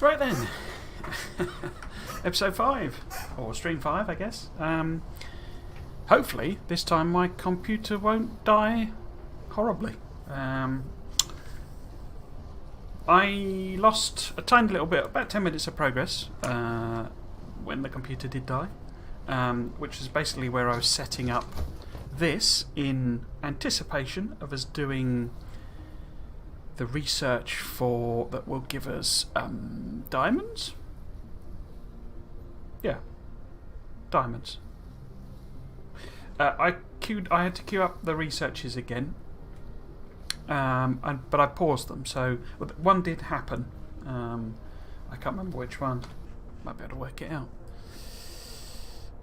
Right then, episode 5, or stream 5 I guess. Hopefully this time my computer won't die horribly. I lost a tiny little bit, about 10 minutes of progress when the computer did die, which is basically where I was setting up this in anticipation of us doing the research for that will give us diamonds. Yeah, diamonds. I had to queue up the researches again, but I paused them. So one did happen. I can't remember which one. Might be able to work it out.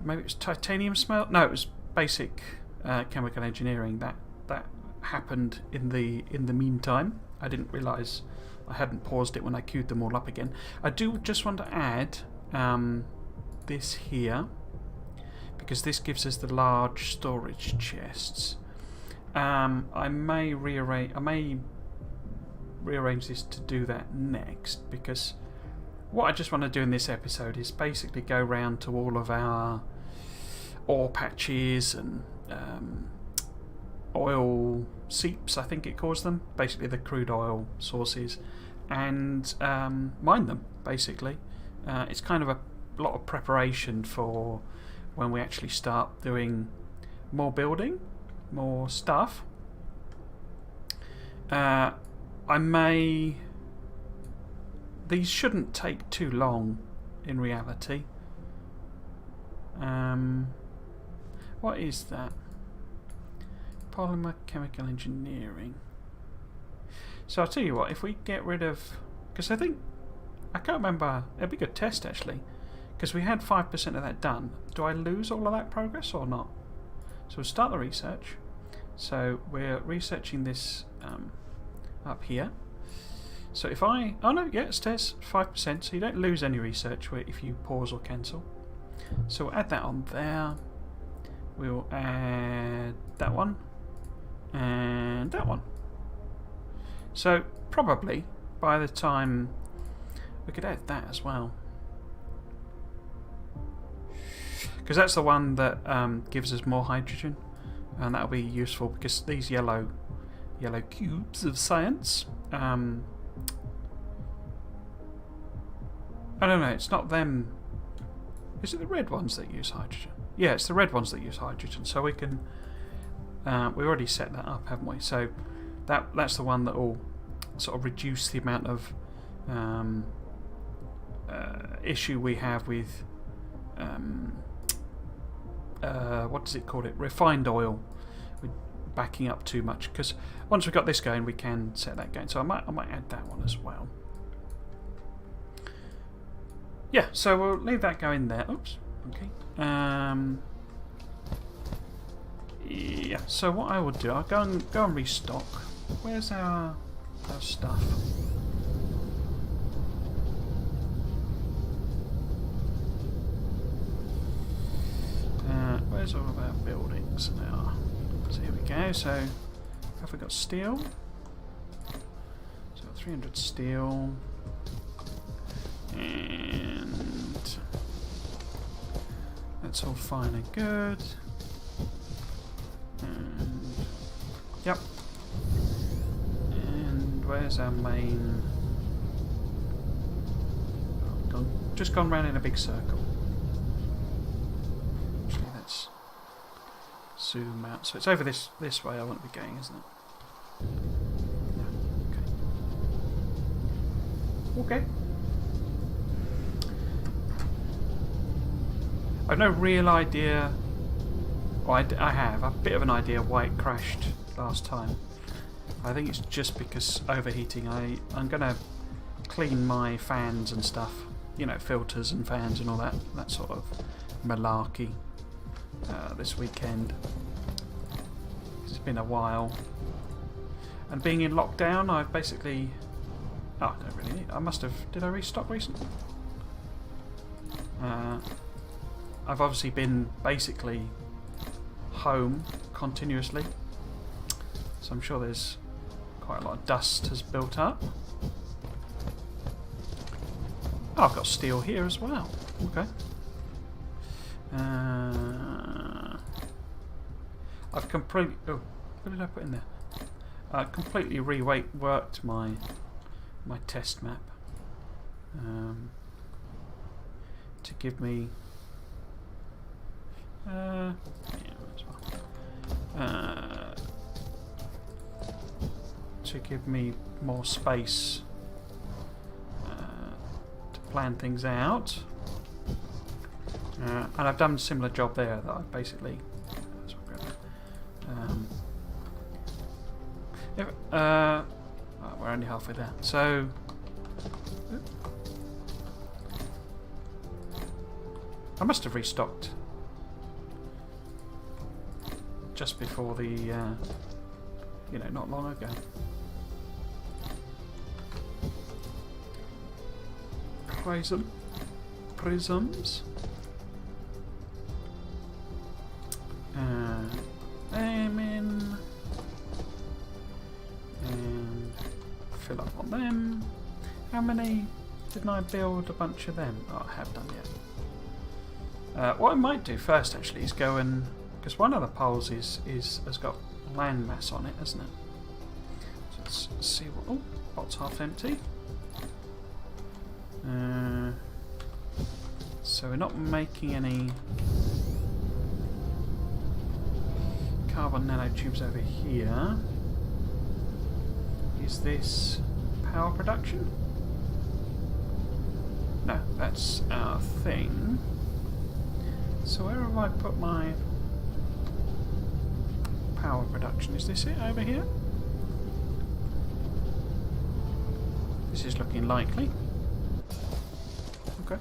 Maybe it was titanium smelt. No, it was basic chemical engineering. That happened in the meantime. I didn't realise I hadn't paused it when I queued them all up again. I do just want to add this here, because this gives us the large storage chests. I may rearrange this to do that next, because what I just want to do in this episode is basically go round to all of our ore patches and oil seeps, I think it calls them, basically the crude oil sources, and mine them basically. It's kind of a lot of preparation for when we actually start doing more building, more stuff. These shouldn't take too long in reality. What is that? Polymer chemical engineering. So I'll tell you what, if we get rid of, because I can't remember, it'd be a good test actually, because we had 5% of that done. Do I lose all of that progress or not? So we'll start the research. So we're researching this up here. So if oh no, yeah, it says 5%, so you don't lose any research if you pause or cancel. So we'll add that on there. We'll add that one and that one. So probably by the time we could add that as well, because that's the one that gives us more hydrogen, and that'll be useful because these yellow cubes of science. I don't know. It's not them. Is it the red ones that use hydrogen? Yeah, it's the red ones that use hydrogen. So we can. We already set that up, haven't we? So that's the one that will sort of reduce the amount of issue we have with what does it call it? Refined oil. We're backing up too much, because once we've got this going, we can set that going. So I might add that one as well. Yeah, so we'll leave that going there. Oops. Okay. Yeah. So what I will do, I'll go and restock. Where's our stuff? Where's all of our buildings now? So here we go. So have we got steel? So 300 steel. And that's all fine and good. And yep. And where's our main? Oh, just gone round in a big circle. Actually, let's zoom out. So it's over this way I want to be going, isn't it? Yeah. Okay. Okay. I've no real idea. Well, I have a bit of an idea why it crashed last time. I think it's just because overheating. I'm going to clean my fans and stuff, you know, filters and fans and all that sort of malarkey this weekend. It's been a while, and being in lockdown, I've basically. Oh, I don't really need. I must have. Did I restock recently? I've obviously been basically home continuously, so I'm sure there's quite a lot of dust has built up. Oh, I've got steel here as well. Okay. I've completely... Oh, what did I put in there? I completely reworked my test map to give me... yeah, as well. To give me more space to plan things out. And I've done a similar job there that I basically... oh, we're only halfway there. So... I must have restocked just before the... you know, not long ago. Prisms. Them in. And fill up on them. How many didn't I build a bunch of them? Oh, I have done yet. What I might do first actually is go and... because one of the poles has got land mass on it, hasn't it? So let's see what... oh, pot's half empty. So we're not making any carbon nanotubes over here. Is this power production? No, that's our thing. So where have I put my power production? Is this it over here? This is looking likely. Okay.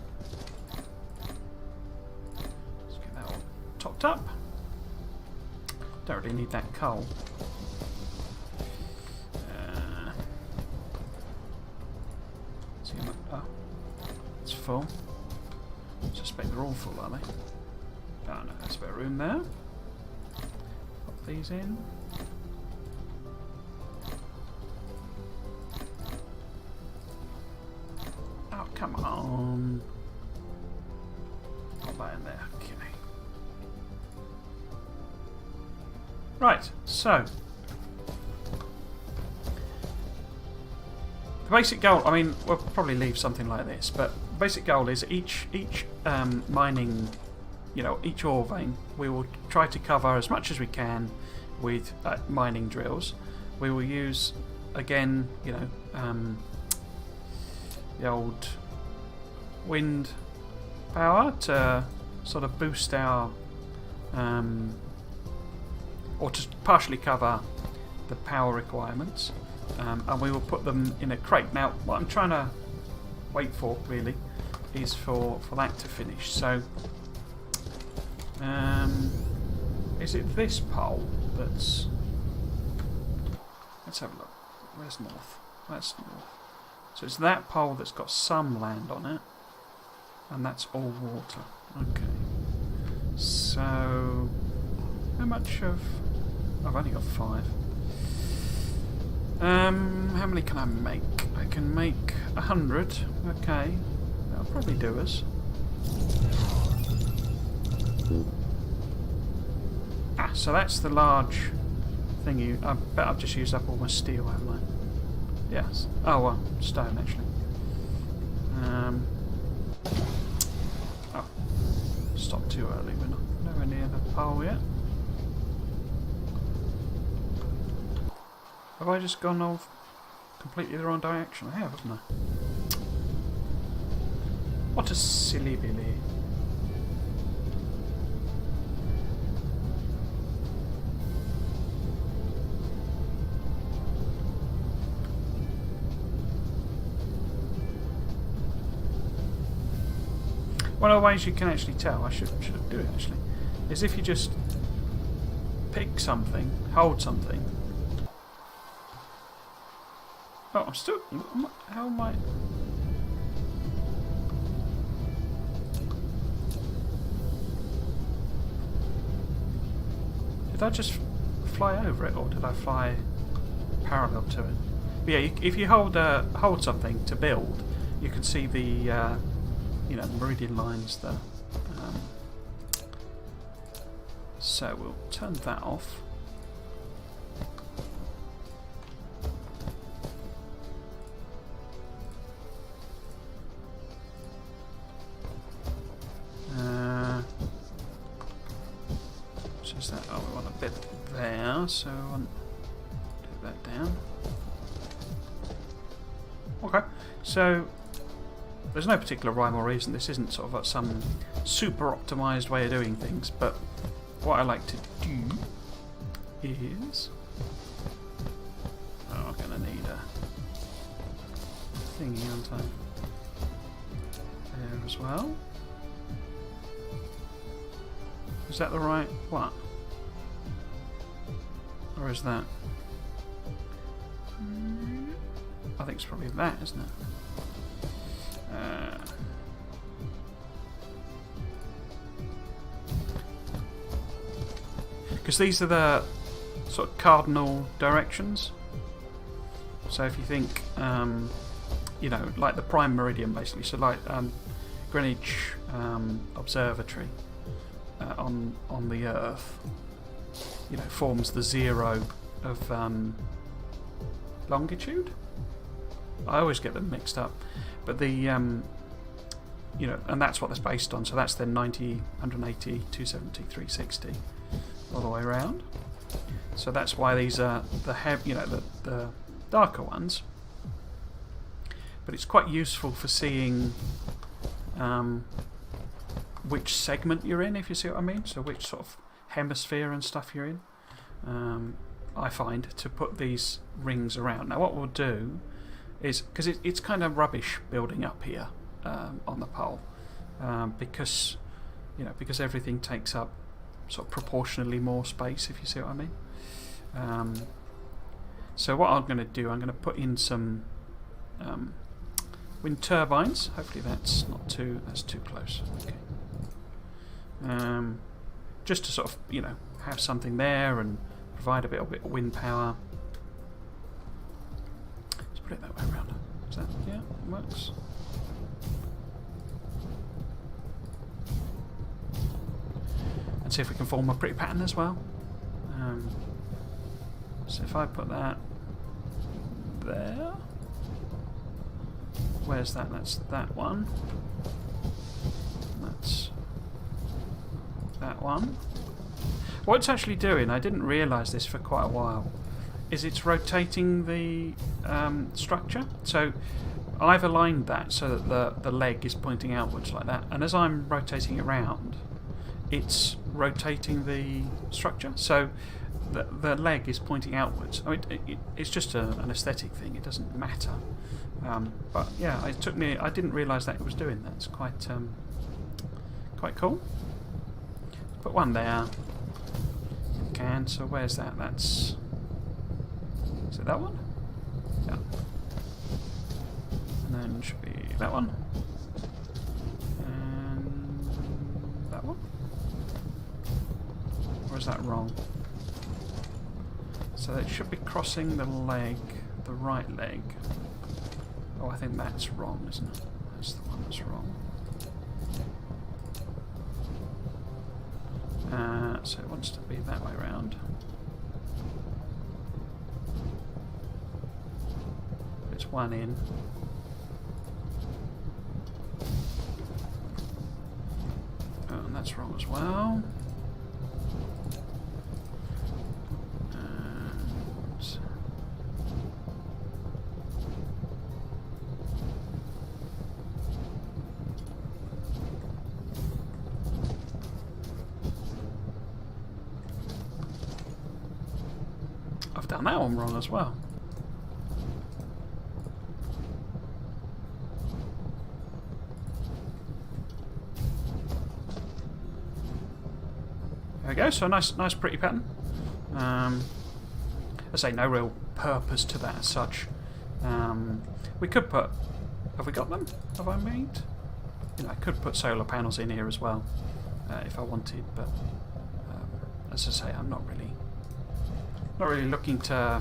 Let's get that all topped up. Don't really need that coal. See, oh, it's full. I suspect they're all full, are they? Oh no, there's a bit of room there. Pop these in. Oh, come on. Pop that in there. Okay. Right, so the basic goal, I mean, we'll probably leave something like this, but the basic goal is each mining, you know, each ore vein, we will try to cover as much as we can with mining drills. We will use, again, you know, the old wind power to sort of boost our, or to partially cover the power requirements, and we will put them in a crate. Now, what I'm trying to wait for, really, is for that to finish. So, is it this pole that's... let's have a look. Where's north? That's north. So it's that pole that's got some land on it, and that's all water. Okay. So, how much of... I've only got 5. How many can I make? I can make 100. Okay. That'll probably do us. Ah, so that's the large thingy. I bet I've just used up all my steel, haven't I? Yes. Oh, well, stone, actually. Oh. Stopped too early. We're nowhere near the pole yet. Have I just gone off completely the wrong direction? I have, haven't I? What a silly Billy. One of the ways you can actually tell, I should do it actually, is if you just pick something, hold something. Oh, I'm still... how am I... did I just fly over it, or did I fly parallel to it? But yeah, if you hold something to build, you can see the you know, the meridian lines there. So we'll turn that off. Just that. Oh, we want a bit there, so I want to take that down. Okay, so there's no particular rhyme or reason. This isn't sort of some super optimized way of doing things, but what I like to do is, oh, I'm gonna need a thingy, aren't I? There as well. Is that the right what? Or is that? I think it's probably that, isn't it? Because these are the sort of cardinal directions. So if you think, you know, like the prime meridian, basically. So like Greenwich Observatory on the Earth, you know, forms the zero of longitude. I always get them mixed up, but the you know, and that's what that's based on. So that's then 90, 180, 270, 360, all the way around. So that's why these are you know, the darker ones. But it's quite useful for seeing which segment you're in, if you see what I mean. So which sort of hemisphere and stuff you're in. I find to put these rings around. Now what we'll do is, because it's kind of rubbish building up here on the pole, because, you know, because everything takes up sort of proportionally more space, if you see what I mean. So what I'm going to do, I'm going to put in some wind turbines. Hopefully that's too close. Okay. Just to sort of, you know, have something there and provide a bit of wind power. Let's put it that way around. Is that, yeah, it works. And see if we can form a pretty pattern as well. So if I put that there, where's that? That's that one. That's that one. What it's actually doing, I didn't realise this for quite a while, is it's rotating the structure. So I've aligned that so that the leg is pointing outwards like that, and as I'm rotating it around, it's rotating the structure. So the leg is pointing outwards. I mean, it's just an aesthetic thing. It doesn't matter. But yeah, it took me. I didn't realise that it was doing that. It's quite cool. Put one there. Can. So where's that? That's. Is it that one? Yeah. And then should be that one. And that one. Or is that wrong? So it should be crossing the leg, the right leg. Oh, I think that's wrong, isn't it? That's the one that's wrong. So it wants to be that way around. It's one in. Oh, and that's wrong as well. I've done that one wrong as well. There we go. So nice pretty pattern. I say no real purpose to that as such. We could put. Have we got them? Have I made? You know, I could put solar panels in here as well if I wanted, but as I say, I'm not really looking to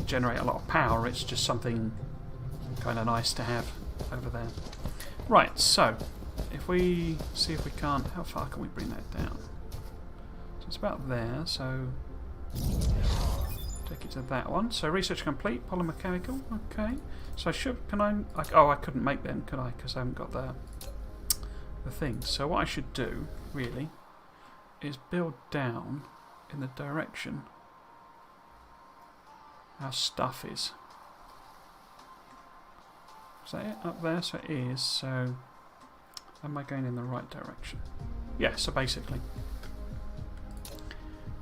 generate a lot of power. It's just something kind of nice to have. over there. Right, so if we see if we can't, how far can we bring that down? So it's about there, so take it to that one. So research complete, polymechanical, okay. So I couldn't make them, could I? Because I haven't got the thing. So what I should do, really, is build down in the direction our stuff is. Is that it? Up there? So it is. So am I going in the right direction? Yeah, so basically.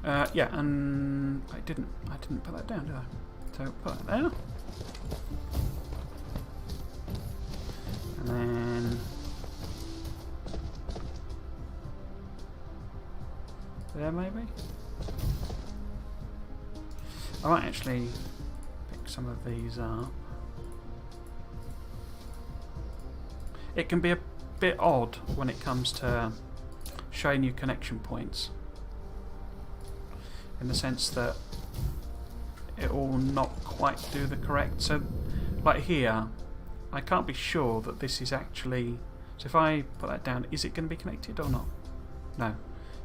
Yeah, and I didn't put that down, did I? So put that there. And then there maybe? I might actually pick some of these up. It can be a bit odd when it comes to showing you connection points, in the sense that it will not quite do the correct. So like here, I can't be sure that this is actually, so if I put that down, is it going to be connected or not? No.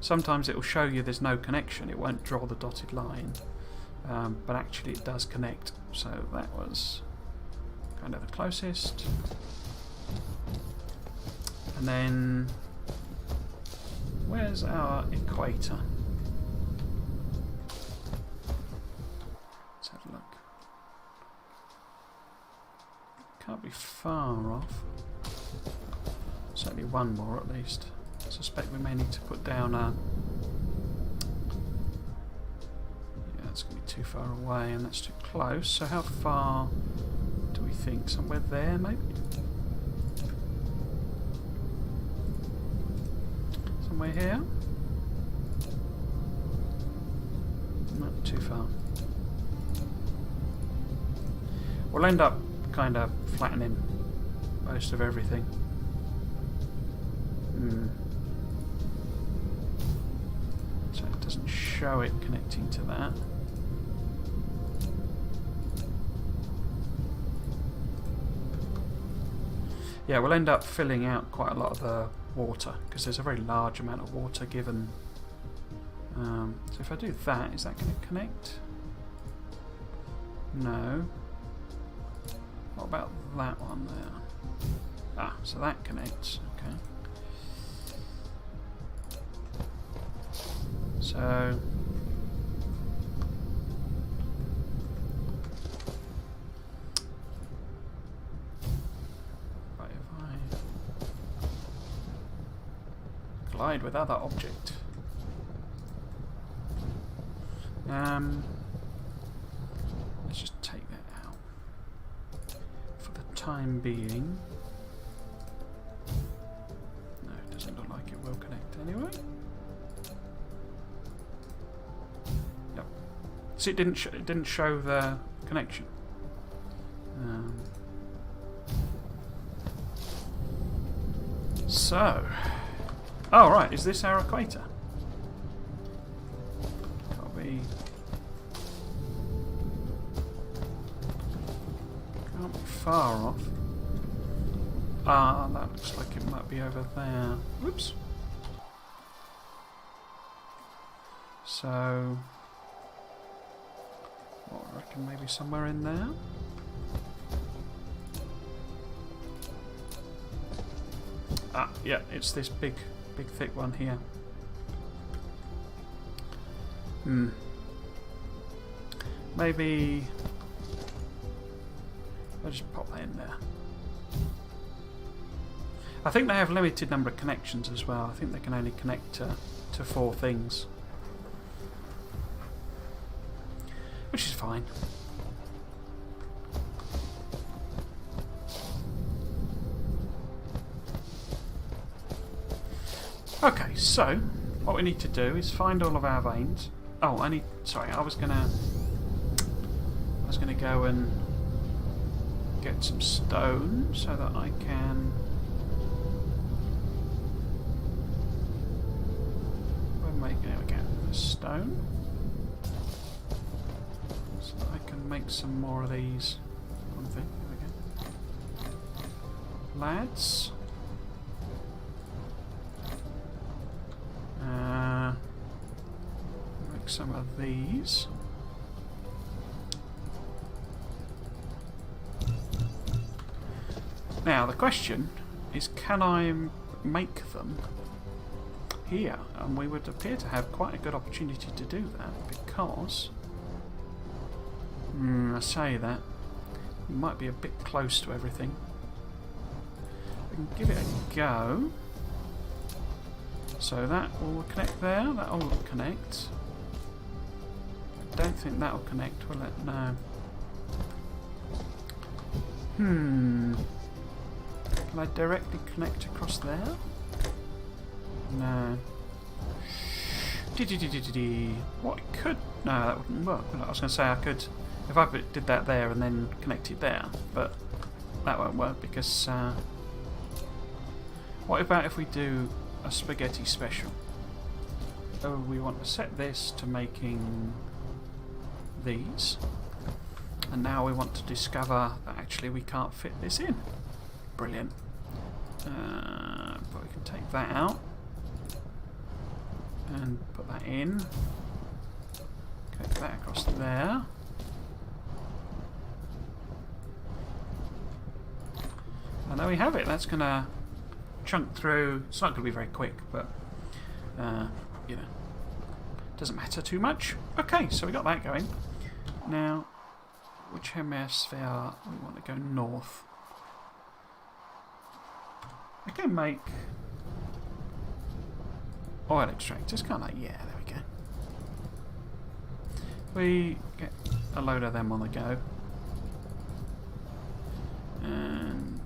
Sometimes it will show you there's no connection, it won't draw the dotted line, but actually it does connect. So that was kind of the closest. And then where's our equator? Let's have a look. Can't be far off. Certainly one more at least. I suspect we may need to put down a... Yeah, that's going to be too far away and that's too close. So how far do we think? Somewhere there maybe? Somewhere here? Not too far. We'll end up kind of flattening most of everything. So it doesn't show it connecting to that. Yeah, we'll end up filling out quite a lot of the water because there's a very large amount of water given. So if I do that, is that going to connect? No. What about that one there? Ah, so that connects. Okay. So right, if I collide with other object, let's just take that out for the time being. No, it doesn't look like it will connect anyway. Yep. See, it didn't show the connection. So, oh right, is this our equator? Can't be far off. Ah, that looks like it might be over there. Whoops. So, what, I reckon maybe somewhere in there? Ah, yeah, it's this big thick one here. Maybe I'll just pop that in there. I think they have limited number of connections as well. I think they can only connect to 4 things, which is fine. Okay, so what we need to do is find all of our veins. Oh, sorry, I was gonna go and get some stone so that I can. There we go. Stone. So I can make some more of these. One thing. There we go. lads. Make some of these. Now the question is, can I make them here? And we would appear to have quite a good opportunity to do that, because I say that it might be a bit close to everything. We can give it a go. So that will connect there, that will connect. I don't think that will connect, will it? No. Can I directly connect across there? No. What I could... No, that wouldn't work. I was going to say I could... If I did that there and then connect it there, but that won't work because... what about if we do a spaghetti special? So we want to set this to making these. And now we want to discover that actually we can't fit this in. Brilliant. But we can take that out and put that in. Get that across there. And there we have it. That's going to chunk through. It's not going to be very quick, but you know, doesn't matter too much. Okay, so we got that going. Now, which hemisphere we want to go north? I can make oil extractors, can't I? Yeah, there we go. We get a load of them on the go. And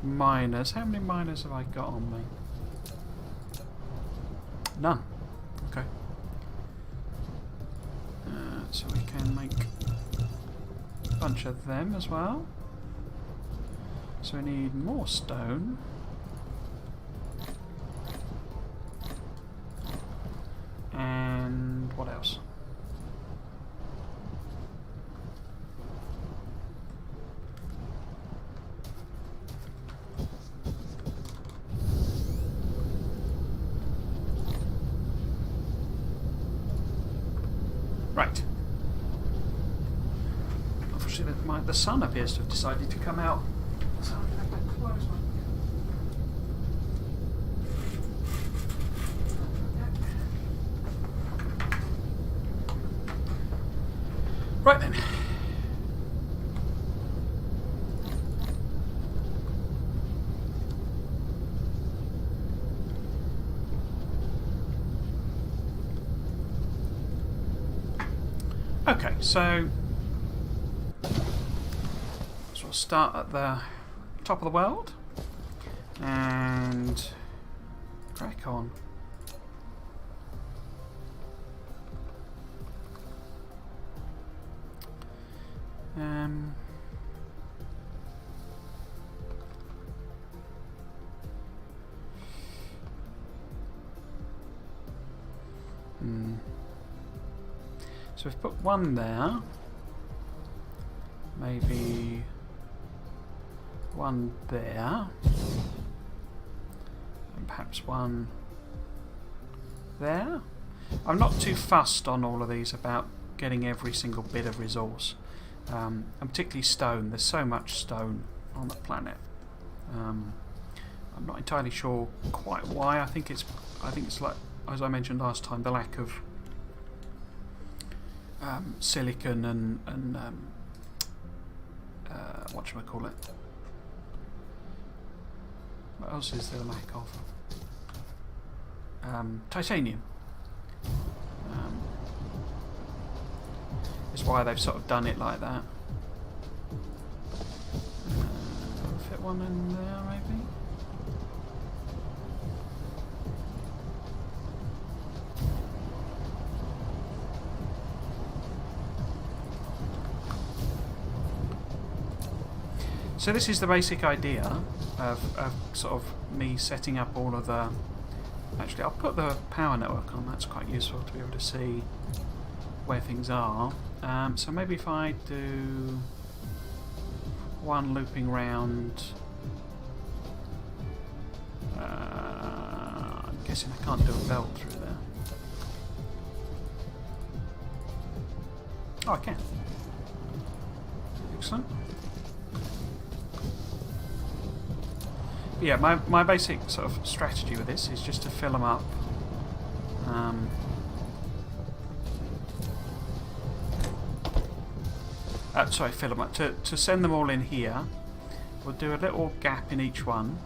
miners. How many miners have I got on me? None. Okay. So we can make a bunch of them as well. So we need more stone. And what else? Right. Unfortunately, the sun appears to have decided to come out. So I'm going to have to close one. Right then. Okay, so we'll start at the top of the world and crack on. So we've put one there, maybe one there, and perhaps one there. I'm not too fussed on all of these about getting every single bit of resource, and particularly stone. There's so much stone on the planet. I'm not entirely sure quite why. I think it's like, as I mentioned last time, the lack of silicon and whatchamacallit. What else is there a lack of? Titanium. Is why they've sort of done it like that. Fit one in there, maybe? So this is the basic idea of sort of me setting up all of the... Actually, I'll put the power network on. That's quite useful to be able to see where things are. So maybe if I do one looping round. I'm guessing I can't do a belt through there. Oh, I can. Excellent. But yeah, my basic sort of strategy with this is just to fill them up. Sorry, fill them up. To send them all in here, we'll do a little gap in each one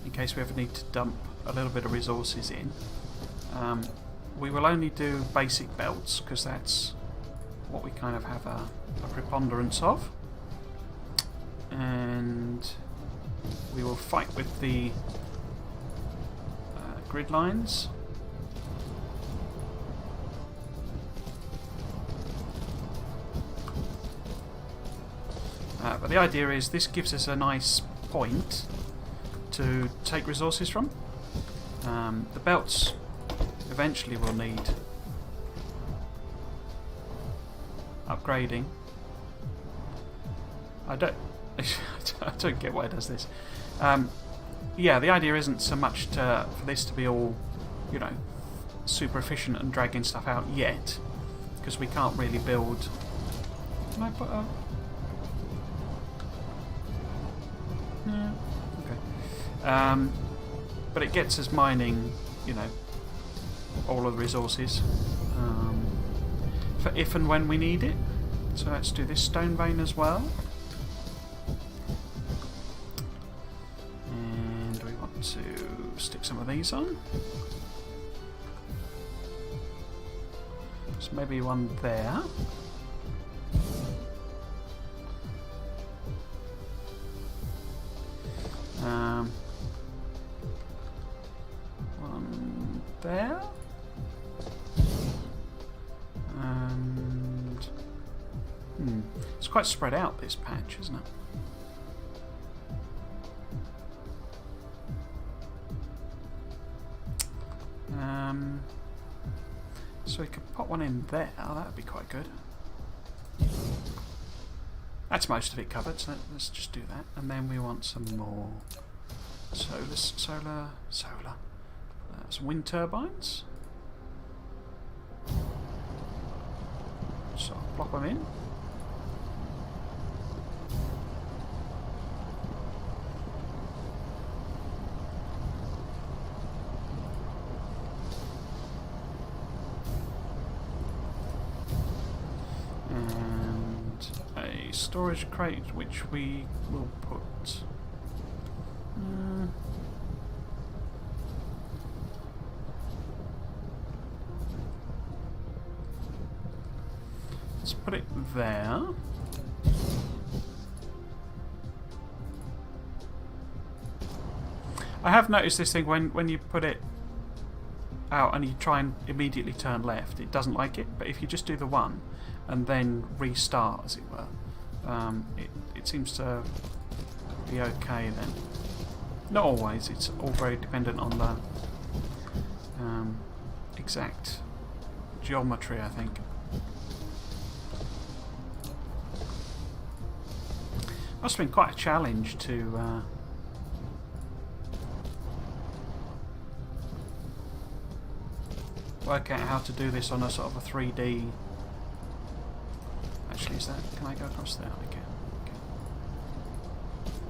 in case we ever need to dump a little bit of resources in. We will only do basic belts because that's what we kind of have a preponderance of. And we will fight with the grid lines. But the idea is this gives us a nice point to take resources from. The belts eventually will need upgrading. I don't get why it does this. Yeah, the idea isn't so much for this to be all, you know, super efficient and dragging stuff out yet, because we can't really build. Can I put a? Yeah. Okay. But it gets us mining, you know, all of the resources for if and when we need it. So let's do this stone vein as well. And we want to stick some of these on. So maybe one there. One there. And it's quite spread out, this patch, isn't it? So we could put one in there. That would be quite good. That's most of it covered, so let's just do that. And then we want some more solar, some wind turbines. So I'll plop them in. Storage crate, which we will put. Let's put it there. I have noticed this thing when you put it out and you try and immediately turn left, it doesn't like it. But if you just do the one and then restart, as it were. It seems to be okay then. Not always, it's all very dependent on the exact geometry, I think. Must have been quite a challenge to work out how to do this on a sort of a 3D. Actually, is that? Can I go across there? I can.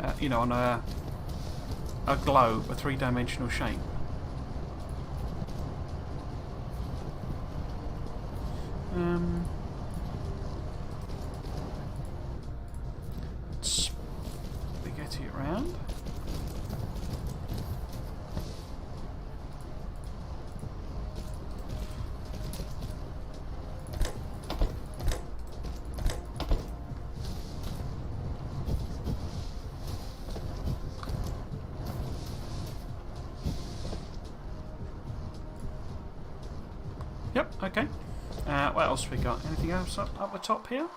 Okay. You know, on a globe, a three-dimensional shape. Spaghetti it round. Yep, okay. What else we got? Anything else up the top here?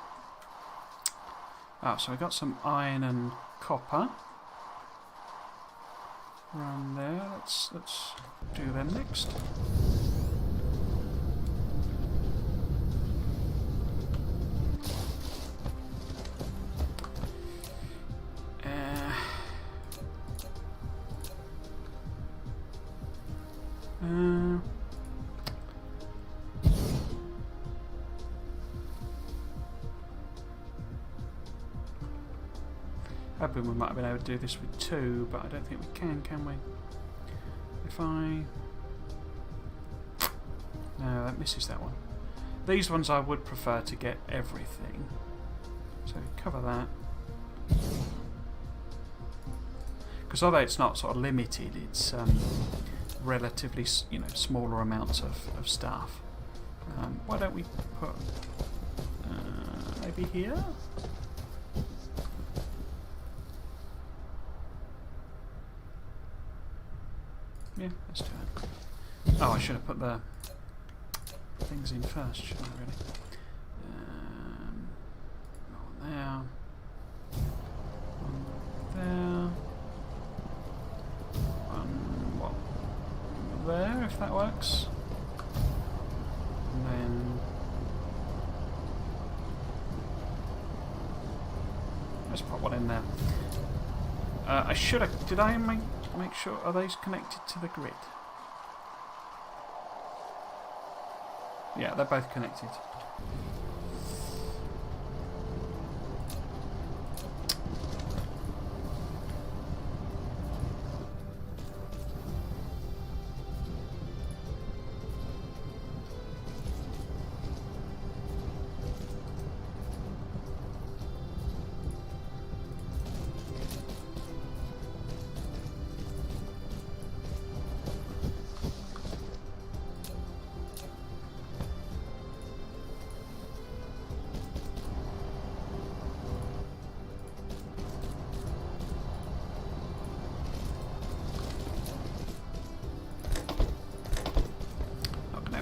Oh, so we got some iron and copper. Around there. Let's do them next. Hoping we might have been able to do this with 2, but I don't think we can we? If I... No, that misses that one. These ones I would prefer to get everything. So cover that. Because although it's not sort of limited, it's relatively, you know, smaller amounts of stuff. Why don't we put maybe here? Yeah, let's do it. Oh, I should have put the things in first, shouldn't I, really? One there. One there. One there, if that works. And then... let's put one in there. I should have... did I make sure... are those connected to the grid? Yeah, they're both connected.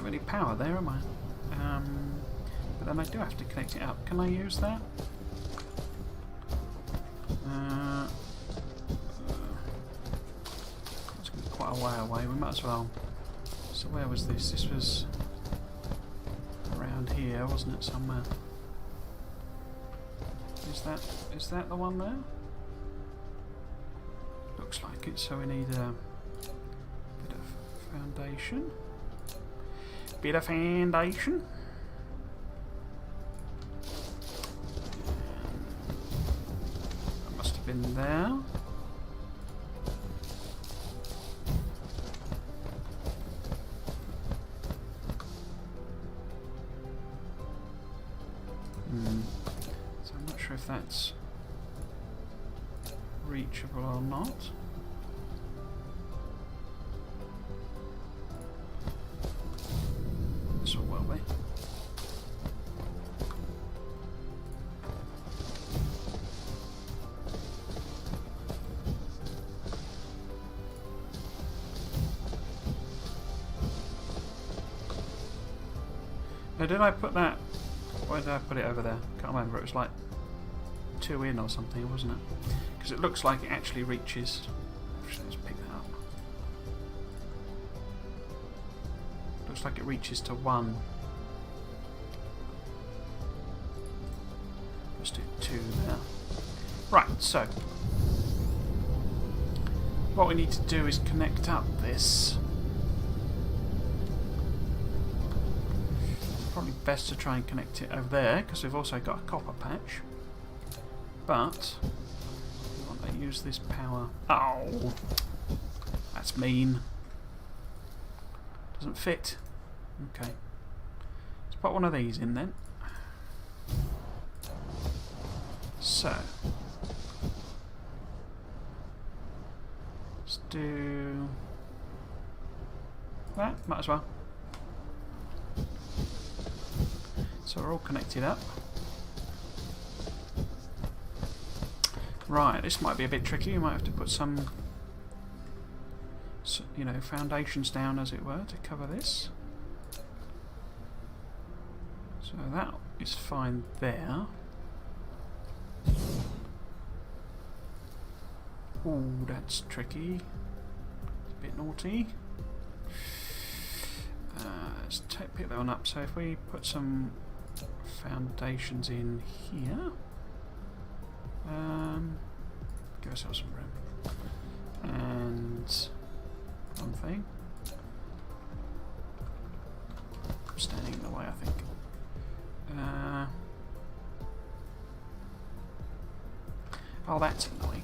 Any power there, am I? But then I do have to connect it up. Can I use that? It's quite a way away. We might as well. So where was this? This was around here, wasn't it? Somewhere. Is that the one there? Looks like it. So we need a bit of foundation. Bit of foundation. That must have been there. So I'm not sure if that's reachable or not. Now, did I put that... why did I put it over there? Can't remember. It was like 2 in or something, wasn't it? Because it looks like it actually reaches... let's pick that up. Looks like it reaches to 1. Let's do 2 there. Right, so... what we need to do is connect up this. Probably best to try and connect it over there, because we've also got a copper patch. But we want to use this power. Oh, that's mean. Doesn't fit. Okay, let's put one of these in then. So let's do that. Might as well. So we're all connected up. Right, this might be a bit tricky. You might have to put some, you know, foundations down, as it were, to cover this. So that is fine there. Ooh, that's tricky. It's a bit naughty. Let's pick that one up. So if we put some foundations in here, give ourselves some room, and one thing. I'm standing in the way, I think. Oh, that's annoying.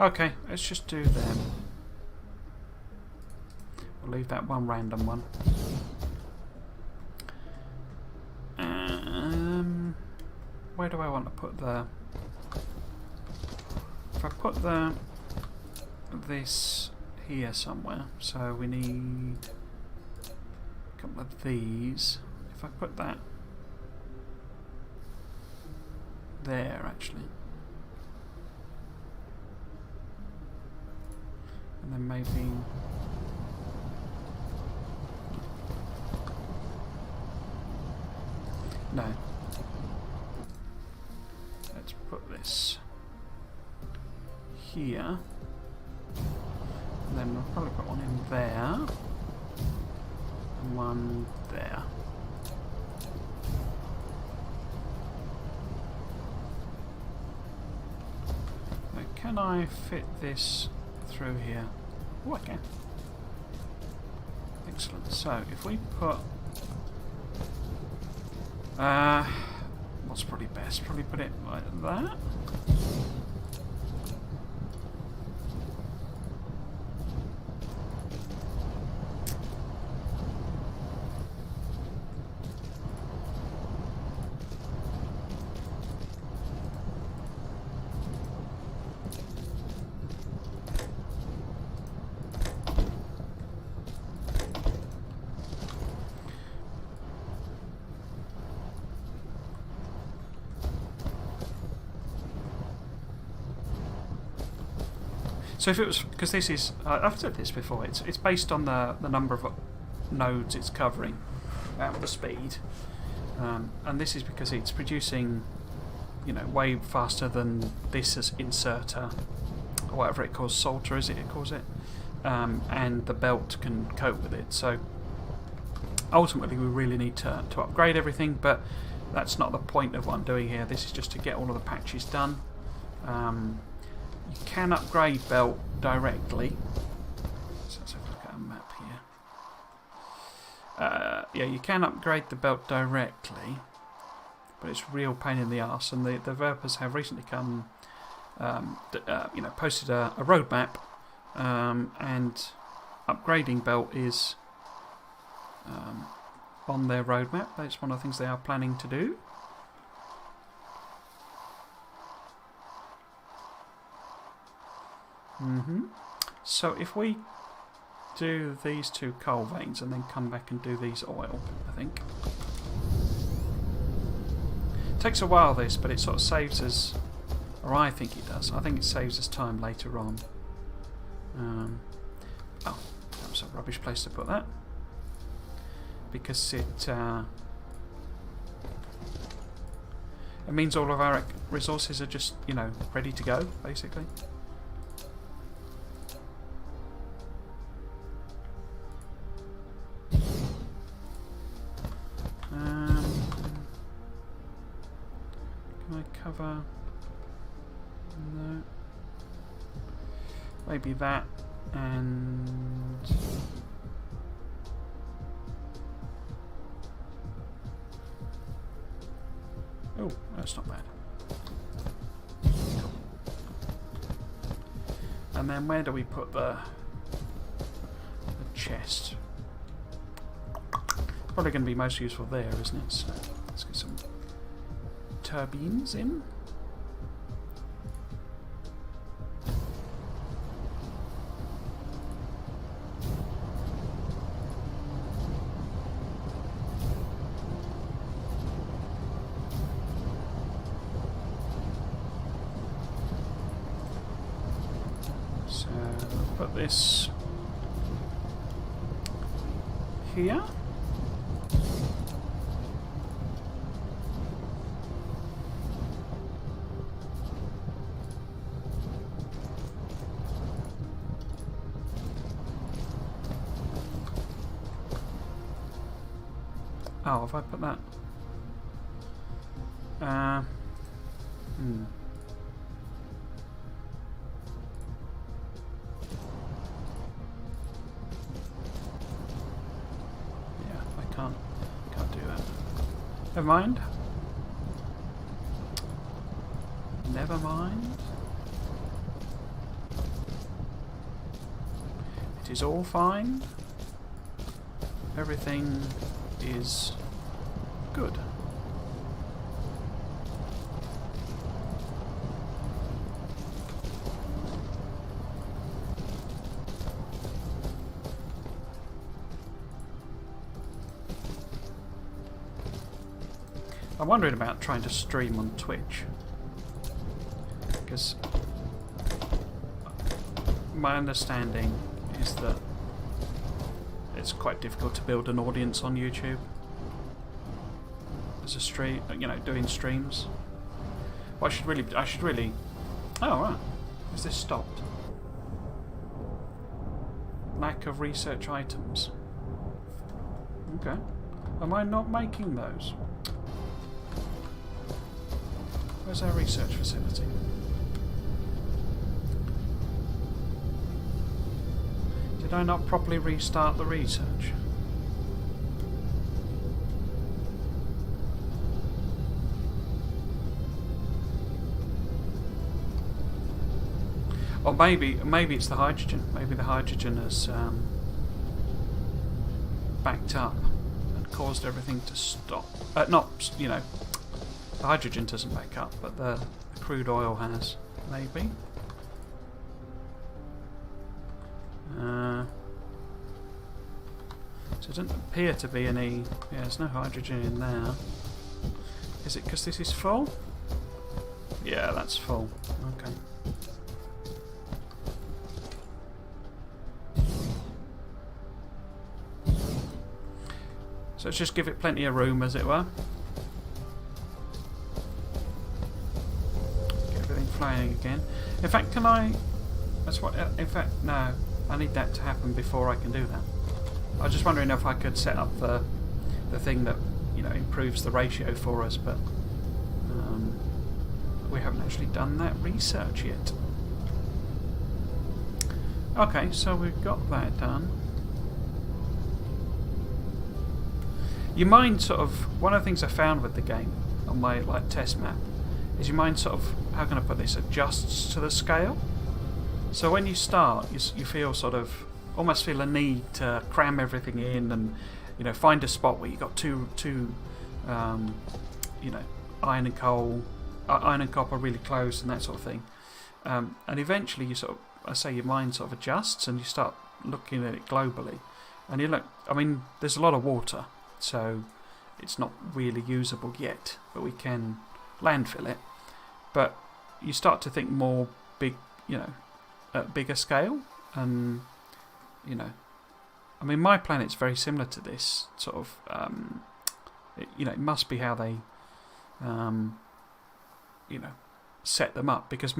Okay, let's just do them. We'll leave that one random one. Where do I want to put the... If I put this here somewhere, so we need a couple of these. If I put that there, actually, and then maybe no. Let's put this here, and then we'll probably put one in there, and one there. Now, can I fit this through here? Oh, I can. Excellent. So, if we put... what's probably best? Probably put it like that. So if it was, because this is, I've said this before, it's based on the number of nodes it's covering, the speed, and this is because it's producing, you know, way faster than this as inserter, or whatever it calls, salter is it calls it, and the belt can cope with it. So ultimately we really need to upgrade everything, but that's not the point of what I'm doing here. This is just to get all of the patches done. You can upgrade belt directly. So let's have a look at a map here. Yeah, you can upgrade the belt directly, but it's a real pain in the arse. And the developers have recently come, you know, posted a roadmap, and upgrading belt is on their roadmap. That's one of the things they are planning to do. So if we do these two coal veins and then come back and do these oil, I think. It takes a while this, but it sort of saves us, or I think it does. I think it saves us time later on. Oh, that was a rubbish place to put that. Because it means all of our resources are just, you know, ready to go, basically. Cover, no, maybe that, and oh, that's not bad. And then where do we put the chest? Probably going to be most useful there, isn't it? So let's get some turbines in. So we'll put this here. Oh, have I put that? Never mind. Never mind. It is all fine. Everything is good. I'm wondering about trying to stream on Twitch, because my understanding is that it's quite difficult to build an audience on YouTube as a stream, you know, doing streams. Well, I should really. Oh right, is this stopped? Lack of research items. Okay, am I not making those? Where's our research facility? Did I not properly restart the research? Or maybe it's the hydrogen. Maybe the hydrogen has backed up and caused everything to stop. Not, you know, the hydrogen doesn't back up, but the crude oil has, maybe. So it doesn't appear to be any. Yeah, there's no hydrogen in there. Is it because this is full? Yeah, that's full. Okay. So let's just give it plenty of room, as it were. Get everything flying again. In fact, can I? That's what. In fact, no. I need that to happen before I can do that. I was just wondering if I could set up the thing that, you know, improves the ratio for us, but we haven't actually done that research yet. Okay, so we've got that done. Your mind sort of, one of the things I found with the game on my test map is your mind sort of, how can I put this, adjusts to the scale. So when you start, you feel sort of, almost feel a need to cram everything in and, you know, find a spot where you got two you know, iron and copper really close and that sort of thing. And eventually you sort of, I say your mind sort of adjusts and you start looking at it globally. And you look, I mean, there's a lot of water, so it's not really usable yet, but we can landfill it. But you start to think more big, you know, at bigger scale, and you know, I mean, my planet's very similar to this sort of. You know, it must be how they, you know, set them up, because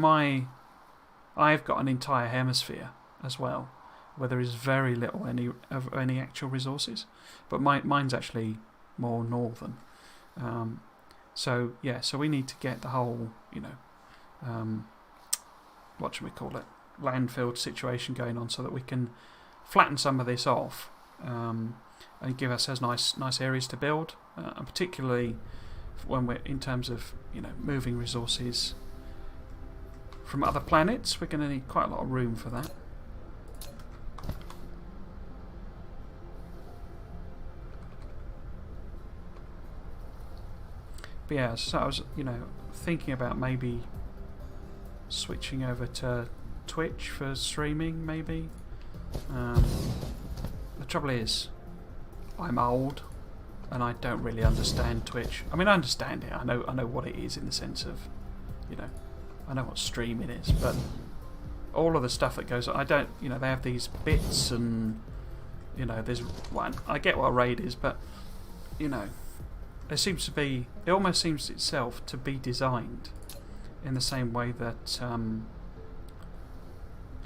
I've got an entire hemisphere as well, where there is very little any actual resources, but mine's actually more northern. So yeah, so we need to get the whole, you know, what should we call it, landfill situation going on, so that we can flatten some of this off and give ourselves nice areas to build, and particularly when we're in terms of, you know, moving resources from other planets, we're going to need quite a lot of room for that. But yeah, so I was, you know, thinking about maybe switching over to Twitch for streaming, maybe. The trouble is, I'm old and I don't really understand Twitch. I mean, I understand it. I know what it is in the sense of, you know, I know what streaming is, but all of the stuff that goes on, I don't, you know, they have these bits and, you know, there's one. I get what a raid is, but, you know, there seems to be, it almost seems itself to be designed in the same way that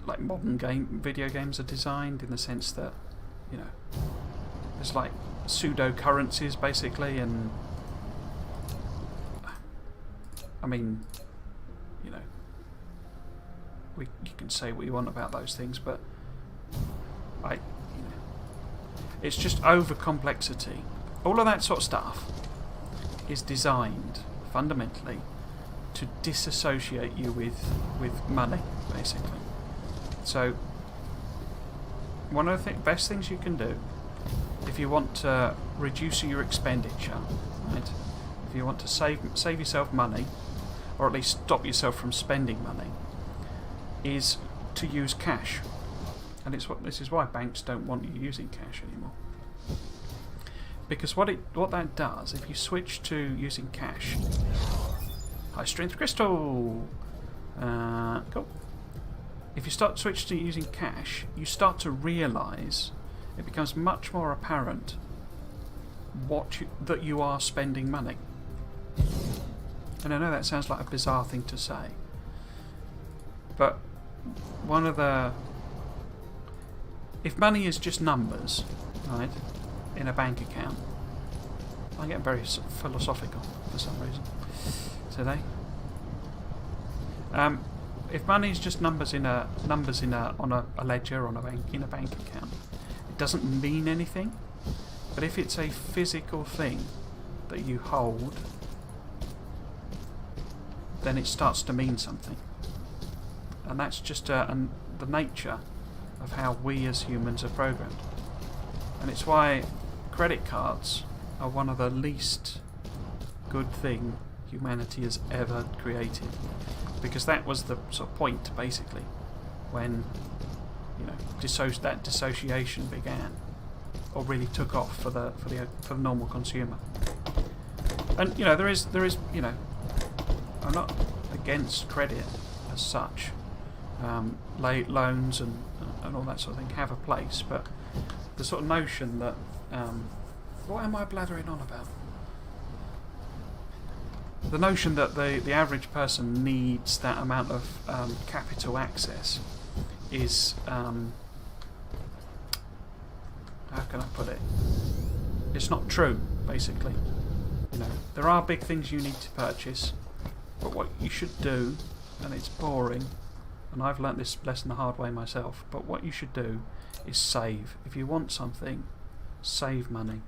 like modern video games are designed, in the sense that, you know, there's like pseudo currencies basically, and I mean, you know, you can say what you want about those things, but you know, it's just over complexity. All of that sort of stuff is designed fundamentally to disassociate you with money, basically. So one of the best things you can do if you want to reduce your expenditure, right? If you want to save yourself money, or at least stop yourself from spending money, is to use cash. And this is why banks don't want you using cash anymore. Because what that does, if you switch to using cash, high strength crystal, cool. If you switch to using cash, you start to realise it becomes much more apparent that you are spending money. And I know that sounds like a bizarre thing to say, but if money is just numbers, right, in a bank account, I get very philosophical for some reason today. If money is just numbers on a ledger in a bank account, it doesn't mean anything. But if it's a physical thing that you hold, then it starts to mean something. And that's just the nature of how we as humans are programmed. And it's why credit cards are one of the least good thing humanity has ever created. Because that was the sort of point, basically, when that dissociation began, or really took off for the normal consumer. And there is I'm not against credit as such. Loans and all that sort of thing have a place, but the sort of notion that what am I blathering on about? The notion that the average person needs that amount of capital access is how can I put it? It's not true, basically. There are big things you need to purchase, but what you should do, and it's boring, and I've learnt this lesson the hard way myself, but what you should do is save. If you want something, save money.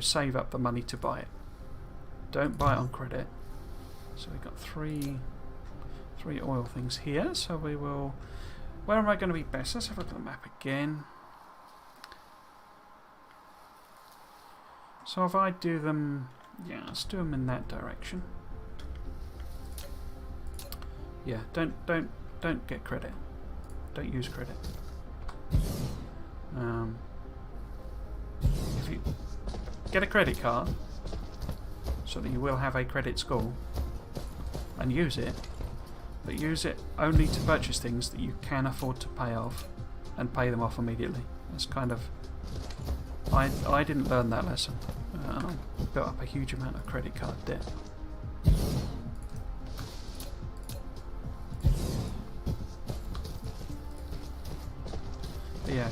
Save up the money to buy it. Don't buy it on credit. So we've got three oil things here, so we will... Where am I going to be best? Let's have a look at the map again. So if I do them... Yeah, let's do them in that direction. Yeah, don't get credit. Don't use credit. If you get a credit card, so that you will have a credit score, and use it, but use it only to purchase things that you can afford to pay off, and pay them off immediately. That's kind of... I didn't learn that lesson, and I built up a huge amount of credit card debt. But yeah.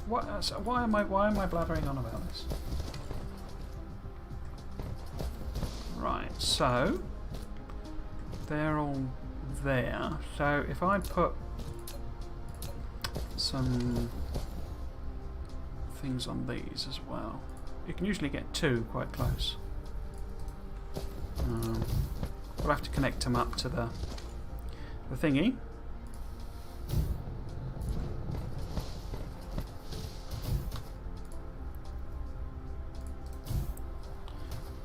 Why am I blathering on about this? Right, so they're all there. So if I put some things on these as well, you can usually get two quite close. We'll have to connect them up to the thingy.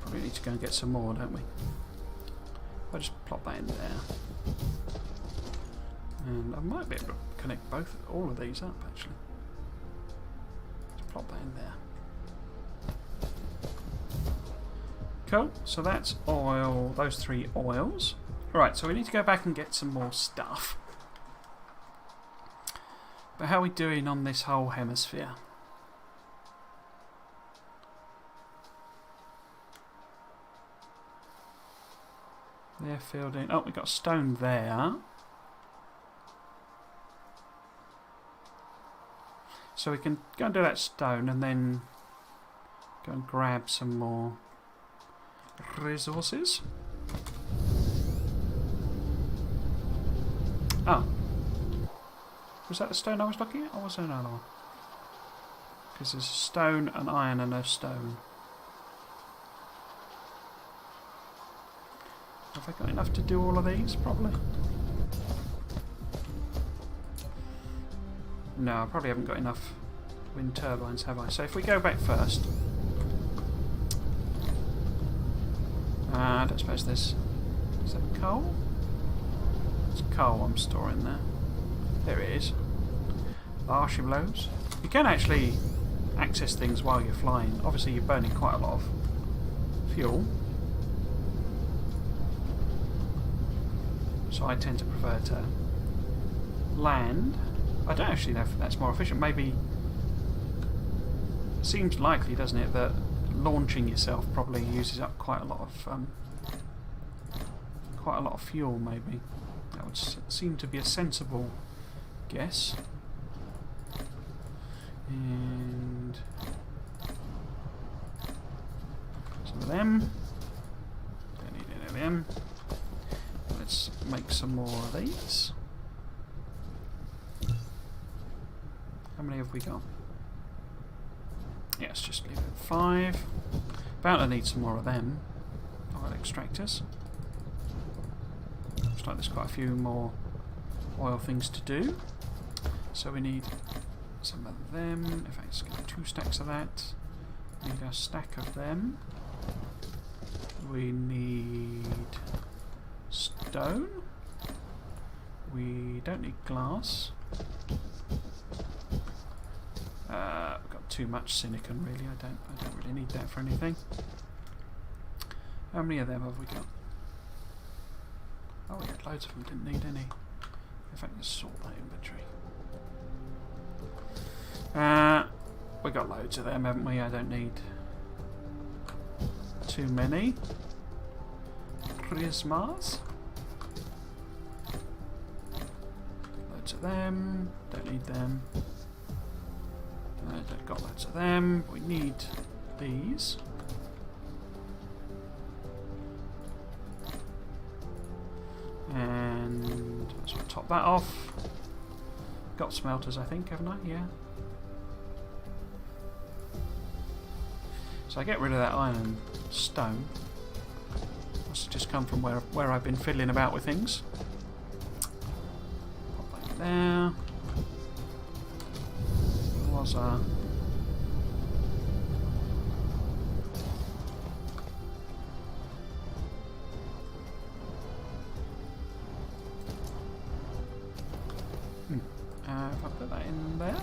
Probably need to go and get some more, don't we? I'll just plop that in there. And I might be able to connect all of these up actually. Just plop that in there. Cool, so that's oil, those three oils. Right, so we need to go back and get some more stuff. But how are we doing on this whole hemisphere? They're filled in. Oh, we've got stone there. So we can go and do that stone and then go and grab some more resources. Oh. Was that the stone I was looking at, or was there another one? Because there's stone and iron and no stone. Have I got enough to do all of these? Probably. No, I probably haven't got enough wind turbines, have I? So if we go back first... I don't suppose there's... Is that coal? It's coal I'm storing there. There it is. Archiblos. You can actually access things while you're flying. Obviously you're burning quite a lot of fuel. So I tend to prefer to land. I don't actually know if that's more efficient. Maybe... It seems likely, doesn't it, that launching yourself probably uses up quite a lot of fuel, maybe. That would seem to be a sensible guess. And some of them. Don't need any of them. Let's make some more of these. How many have we got? Yeah, let's just leave it at 5. Bound to need some more of them. Oil extractors. Looks like there's quite a few more oil things to do. So we need some of them. In fact, let's get 2 stacks of that. We need a stack of them. We need stone. We don't need glass. We've got too much silicon, really. I don't really need that for anything. How many of them have we got? Oh, we had loads of them. Didn't need any. In fact, let's sort that inventory. We got loads of them, haven't we? I don't need too many. Prismas. Loads of them. Don't need them. I've got loads of them. We need these. And let's top that off. Got smelters, I think, haven't I? Yeah. So I get rid of that iron and stone. Must have just come from where I've been fiddling about with things. Pop that in there. Was if I put that in there.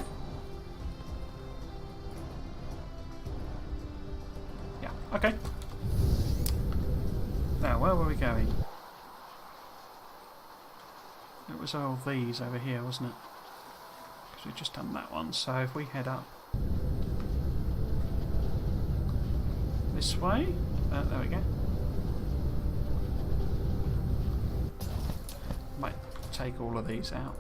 Yeah, okay. Now, where were we going? It was all these over here, wasn't it? Because we've just done that one. So if we head up this way, there we go. Might take all of these out.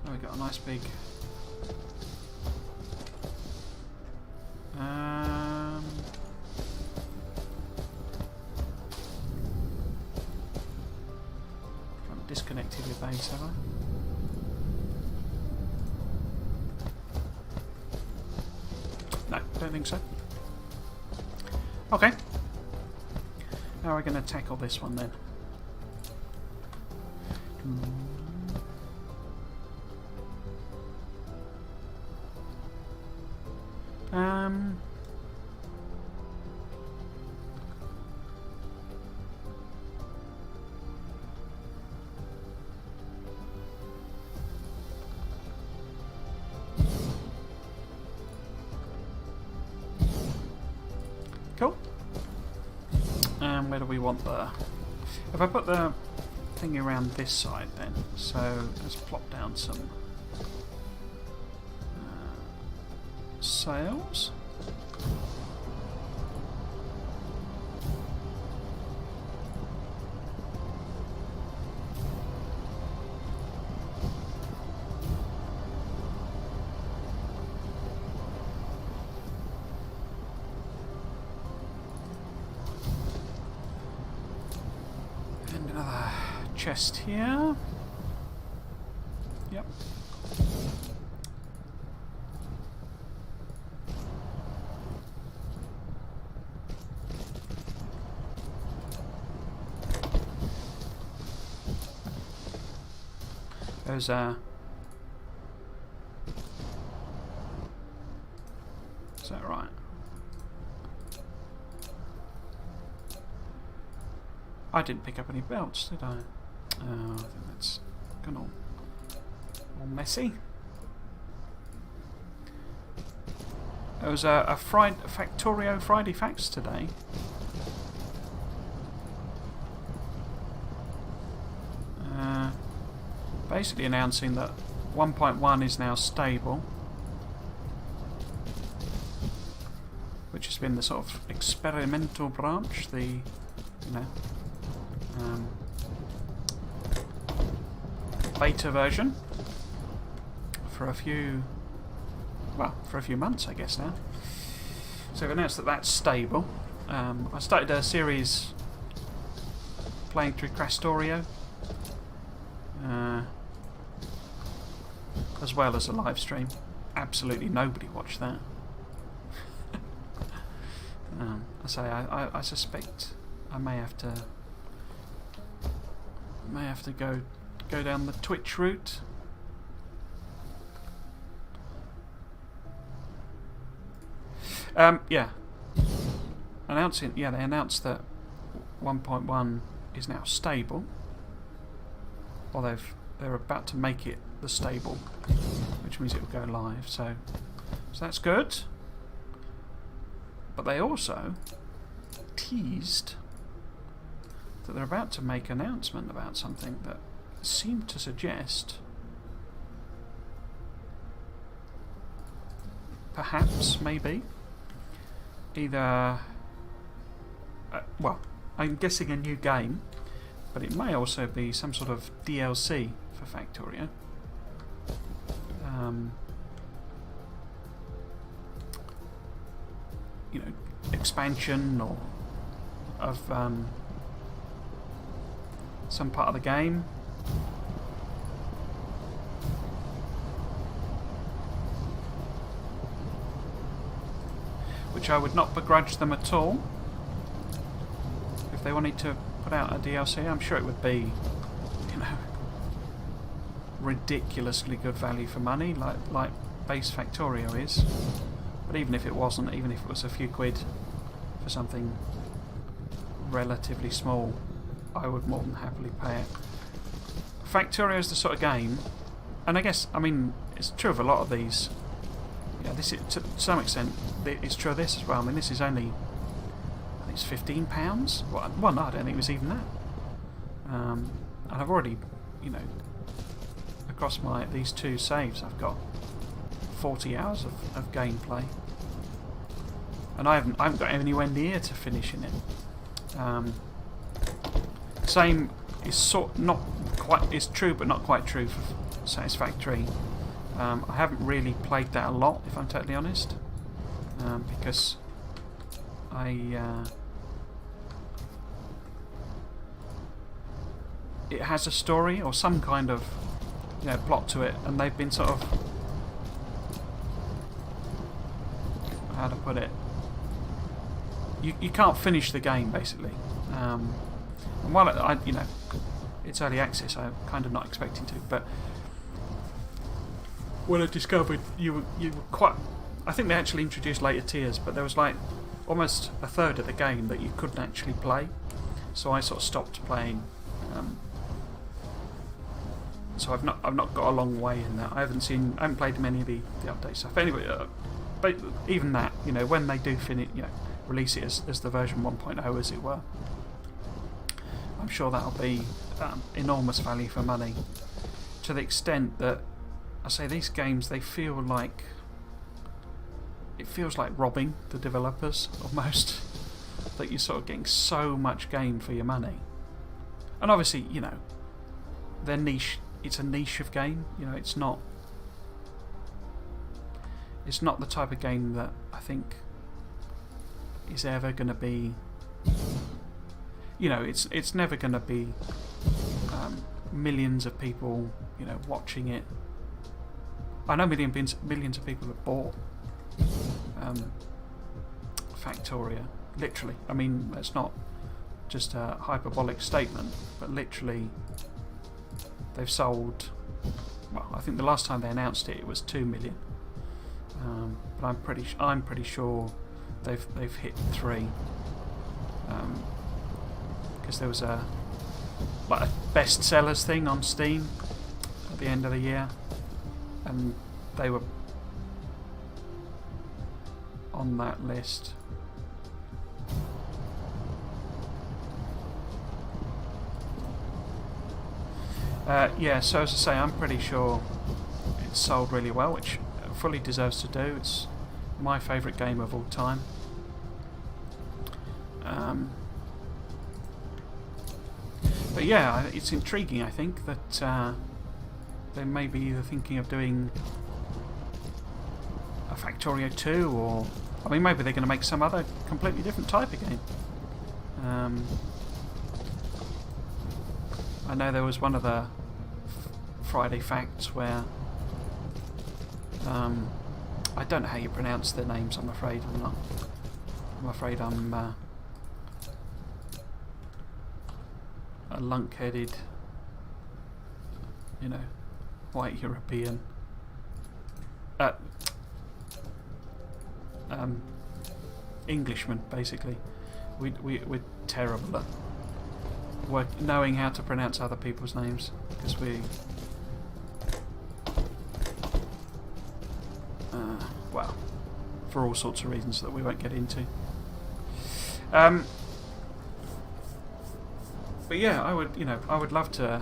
Now we've got a nice big disconnected your base, have I? No, don't think so. Okay. How are we going to tackle this one then? Cool. Where do we want the... If I put the thing around this side then, so let's plop down some sails. Chest here. Yep. There's is that right? I didn't pick up any belts, did I? I think that's gone all messy. There was a Factorio Friday Facts today. Basically announcing that 1.1 is now stable, which has been the sort of experimental branch, the beta version for a few months, I guess now. So they've announced that that's stable. I started a series playing through Crastorio, as well as a live stream. Absolutely nobody watched that. I suspect I may have to go down the Twitch route. Yeah. They announced that 1.1 is now stable. Or they're about to make it the stable, which means it will go live. So that's good. But they also teased that they're about to make an announcement about something that seemed to suggest perhaps, maybe, either well, I'm guessing a new game, but it may also be some sort of DLC for Factorio. Expansion or of some part of the game. Which I would not begrudge them at all. If they wanted to put out a DLC, I'm sure it would be, ridiculously good value for money, like base Factorio is. But even if it wasn't, even if it was a few quid for something relatively small, I would more than happily pay it. Factorio is the sort of game, and I guess, it's true of a lot of these. Yeah, this is, to some extent, it's true of this as well. This is only, I think it's £15. Well, no, I don't think it was even that. And I've already, across these two saves, I've got 40 hours of gameplay, and I haven't got anywhere near to finishing it. Same is is true, but not quite true for Satisfactory. I haven't really played that a lot, if I'm totally honest, because it has a story or some kind of plot to it, and they've been sort of, how to put it, you can't finish the game basically. And while it's early access, I'm kind of not expecting to, but when I discovered you were quite, I think they actually introduced later tiers, but there was like almost a third of the game that you couldn't actually play, so I sort of stopped playing. So I've not got a long way in that. I haven't played many of the update stuff. Anyway, but even that, when they do release it as the version 1.0, as it were, I'm sure that'll be enormous value for money, to the extent that I say these games, it feels like robbing the developers almost, that you're sort of getting so much game for your money. And obviously, they're niche. It's a niche of game. It's not the type of game that I think is ever going to be. It's never going to be millions of people, watching it. I know millions of people have bought Factorio, literally. That's not just a hyperbolic statement, but literally they've sold well, I think the last time they announced it, it was 2 million. But I'm pretty sure they've hit 3. Because there was a best sellers thing on Steam at the end of the year, and they were on that list. Yeah, so as I say, I'm pretty sure it's sold really well, which it fully deserves to do. It's my favourite game of all time. But yeah, it's intriguing, I think, that they may be either thinking of doing a Factorio 2, or I mean, maybe they're going to make some other completely different type of game. I know there was one of the Friday Facts where I don't know how you pronounce their names. I'm afraid I'm a lunk-headed, you know, white European. Englishman, basically. We're terrible at knowing how to pronounce other people's names, because we well, for all sorts of reasons that we won't get into. But yeah, I would love for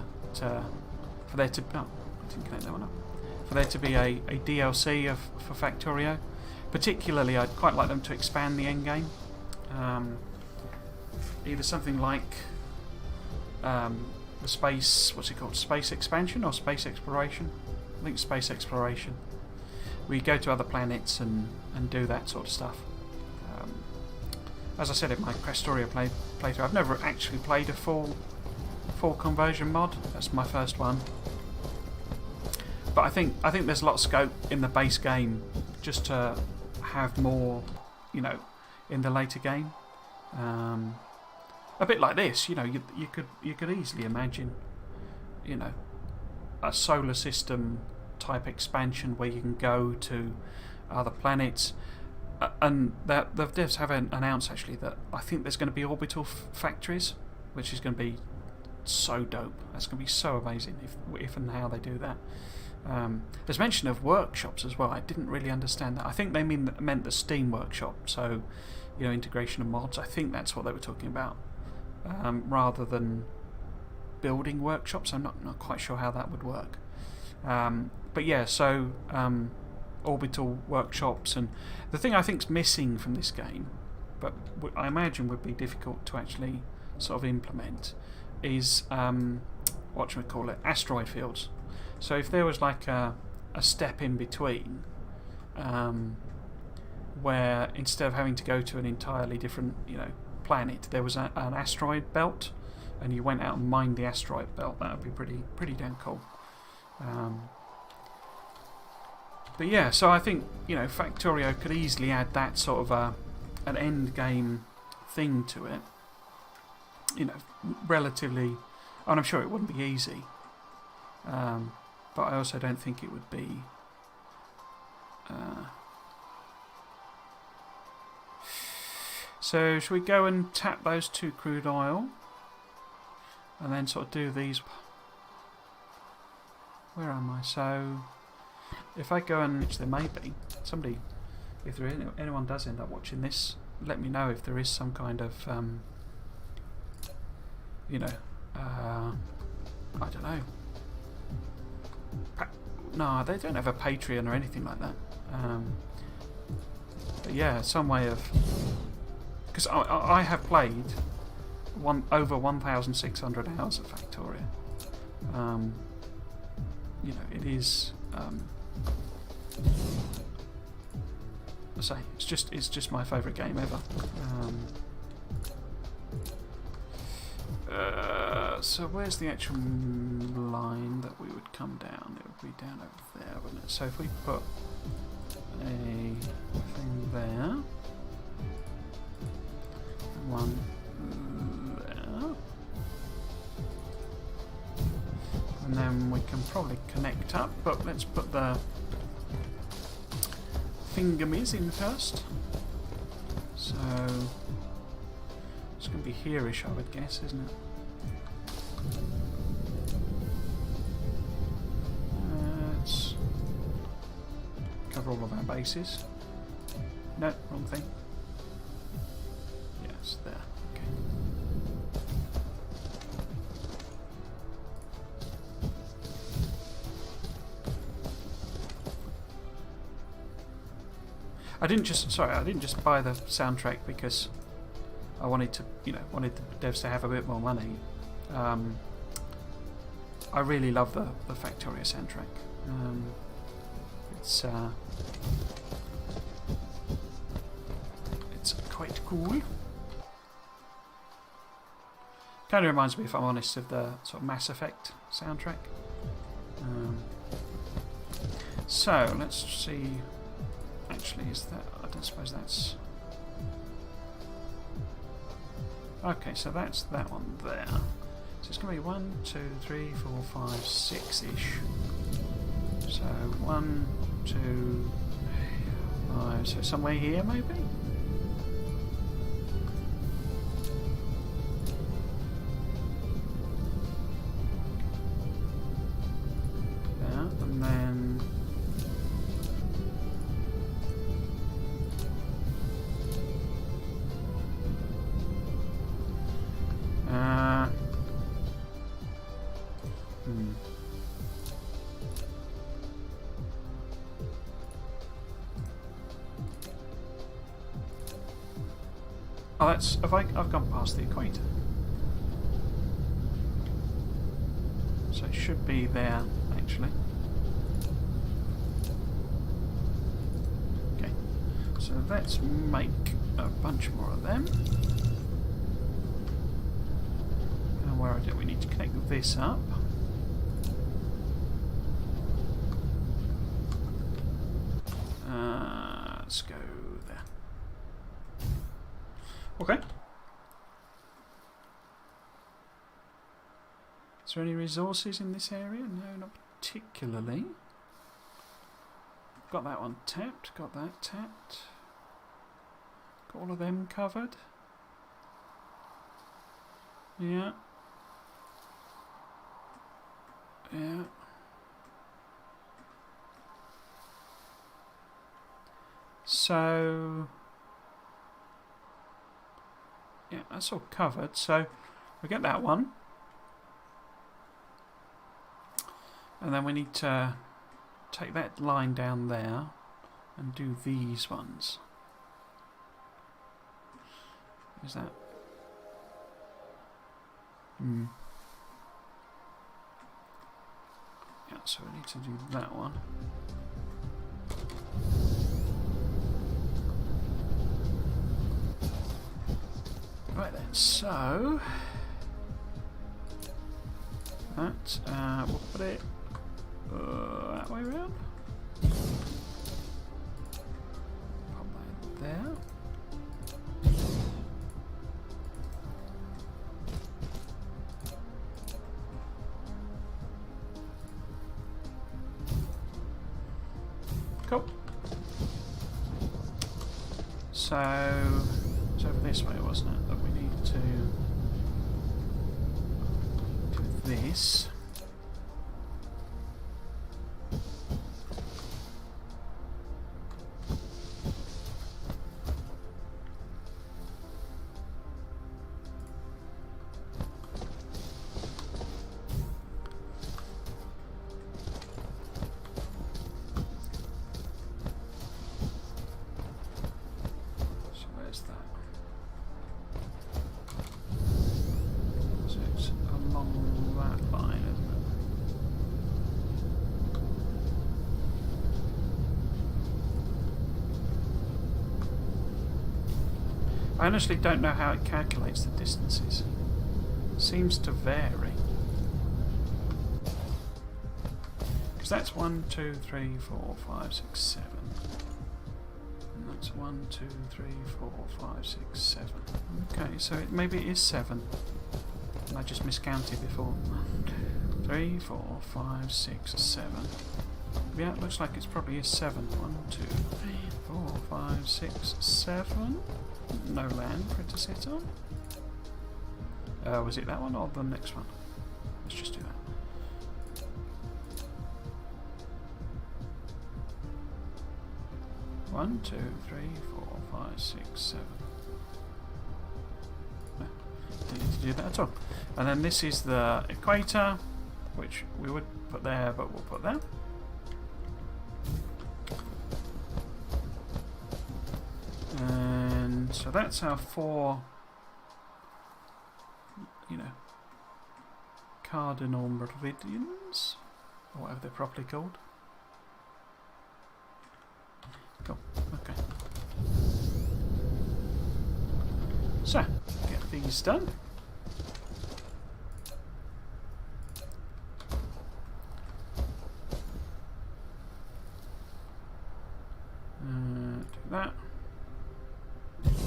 there to I didn't connect that one up. For there to be a DLC for Factorio. Particularly, I'd quite like them to expand the endgame. Either something like the space, what's it called? Space expansion or space exploration? I think space exploration. We go to other planets and do that sort of stuff. As I said in my Questoria playthrough, I've never actually played a full conversion mod. That's my first one. But I think there's a lot of scope in the base game just to have more, you know, in the later game. A bit like this, you know, you could easily imagine, you know, a solar system type expansion where you can go to other planets. And the devs have announced actually that I think there's going to be orbital factories, which is going to be so dope. That's going to be so amazing if and how they do that. There's mention of workshops as well. I didn't really understand that. I think they meant the Steam workshop, so, you know, integration of mods. I think that's what they were talking about, rather than building workshops. I'm not quite sure how that would work. But yeah, so orbital workshops, and the thing I think's missing from this game, but I imagine would be difficult to actually sort of implement, is whatchamacallit, asteroid fields. So if there was like a step in between, where instead of having to go to an entirely different, you know, planet, there was an asteroid belt, and you went out and mined the asteroid belt, that would be pretty damn cool. But yeah, so I think, you know, Factorio could easily add that sort of an end game thing to it. You know, relatively, and I'm sure it wouldn't be easy. But I also don't think it would be. So should we go and tap those 2 crude oil, and then sort of do these? Where am I? So if I go and, which there may be somebody, if anyone does end up watching this, let me know if there is some kind of you know, I don't know. No, they don't have a Patreon or anything like that. But yeah, some way of, because I have played over 1,600 hours of Factorio. You know, it is. I say it's just my favourite game ever. So where's the actual line that we would come down? It would be down over there, wouldn't it? So if we put a thing there, one there, and then we can probably connect up, but let's put the fingermies in first. So it's going to be here-ish, I would guess, isn't it? Let's cover all of our bases. No, wrong thing. Yes, there. Okay. I didn't just buy the soundtrack because I wanted to, wanted the devs to have a bit more money. I really love the Factorio soundtrack. It's quite cool. Kind of reminds me, if I'm honest, of the sort of Mass Effect soundtrack. So let's see. Actually, is that? I don't suppose that's. Okay, so that's that one there. So it's going to be 1, 2, 3, 4, 5, 6-ish. So 1, 2, 5. So somewhere here, maybe. There, and then. Oh, that's. I've gone past the equator. So it should be there, actually. Okay. So let's make a bunch more of them. And where do we need to connect this up? Let's go there. Okay. Is there any resources in this area? No, not particularly. Got that one tapped, got that tapped. Got all of them covered. Yeah. Yeah. So yeah, that's all covered. So we get that one. And then we need to take that line down there and do these ones. Is that? Yeah, so we need to do that one. Right then, so that we'll put it that way around. Pop that there. Cool. So it's over this way, wasn't it? That we need to do this. I honestly don't know how it calculates the distances. It seems to vary. Because that's 1, 2, 3, 4, 5, 6, 7. And that's 1, 2, 3, 4, 5, 6, 7. Okay, so maybe it is 7. And I just miscounted before. 1, 2, 3, 4, 5, 6, 7. Yeah, it looks like it's probably a 7. 1, 2, 3, 4, 5, 6, 7. No land for it to sit on. Was it that one or the next one? Let's just do that. One, 2, 3, 4, 5, 6, 7. No, didn't need to do that at all. And then this is the equator, which we would put there, but we'll put there. And so that's our 4, you know, cardinal meridians, or whatever they're properly called. Cool. Okay. So, get these done. Do that. Maybe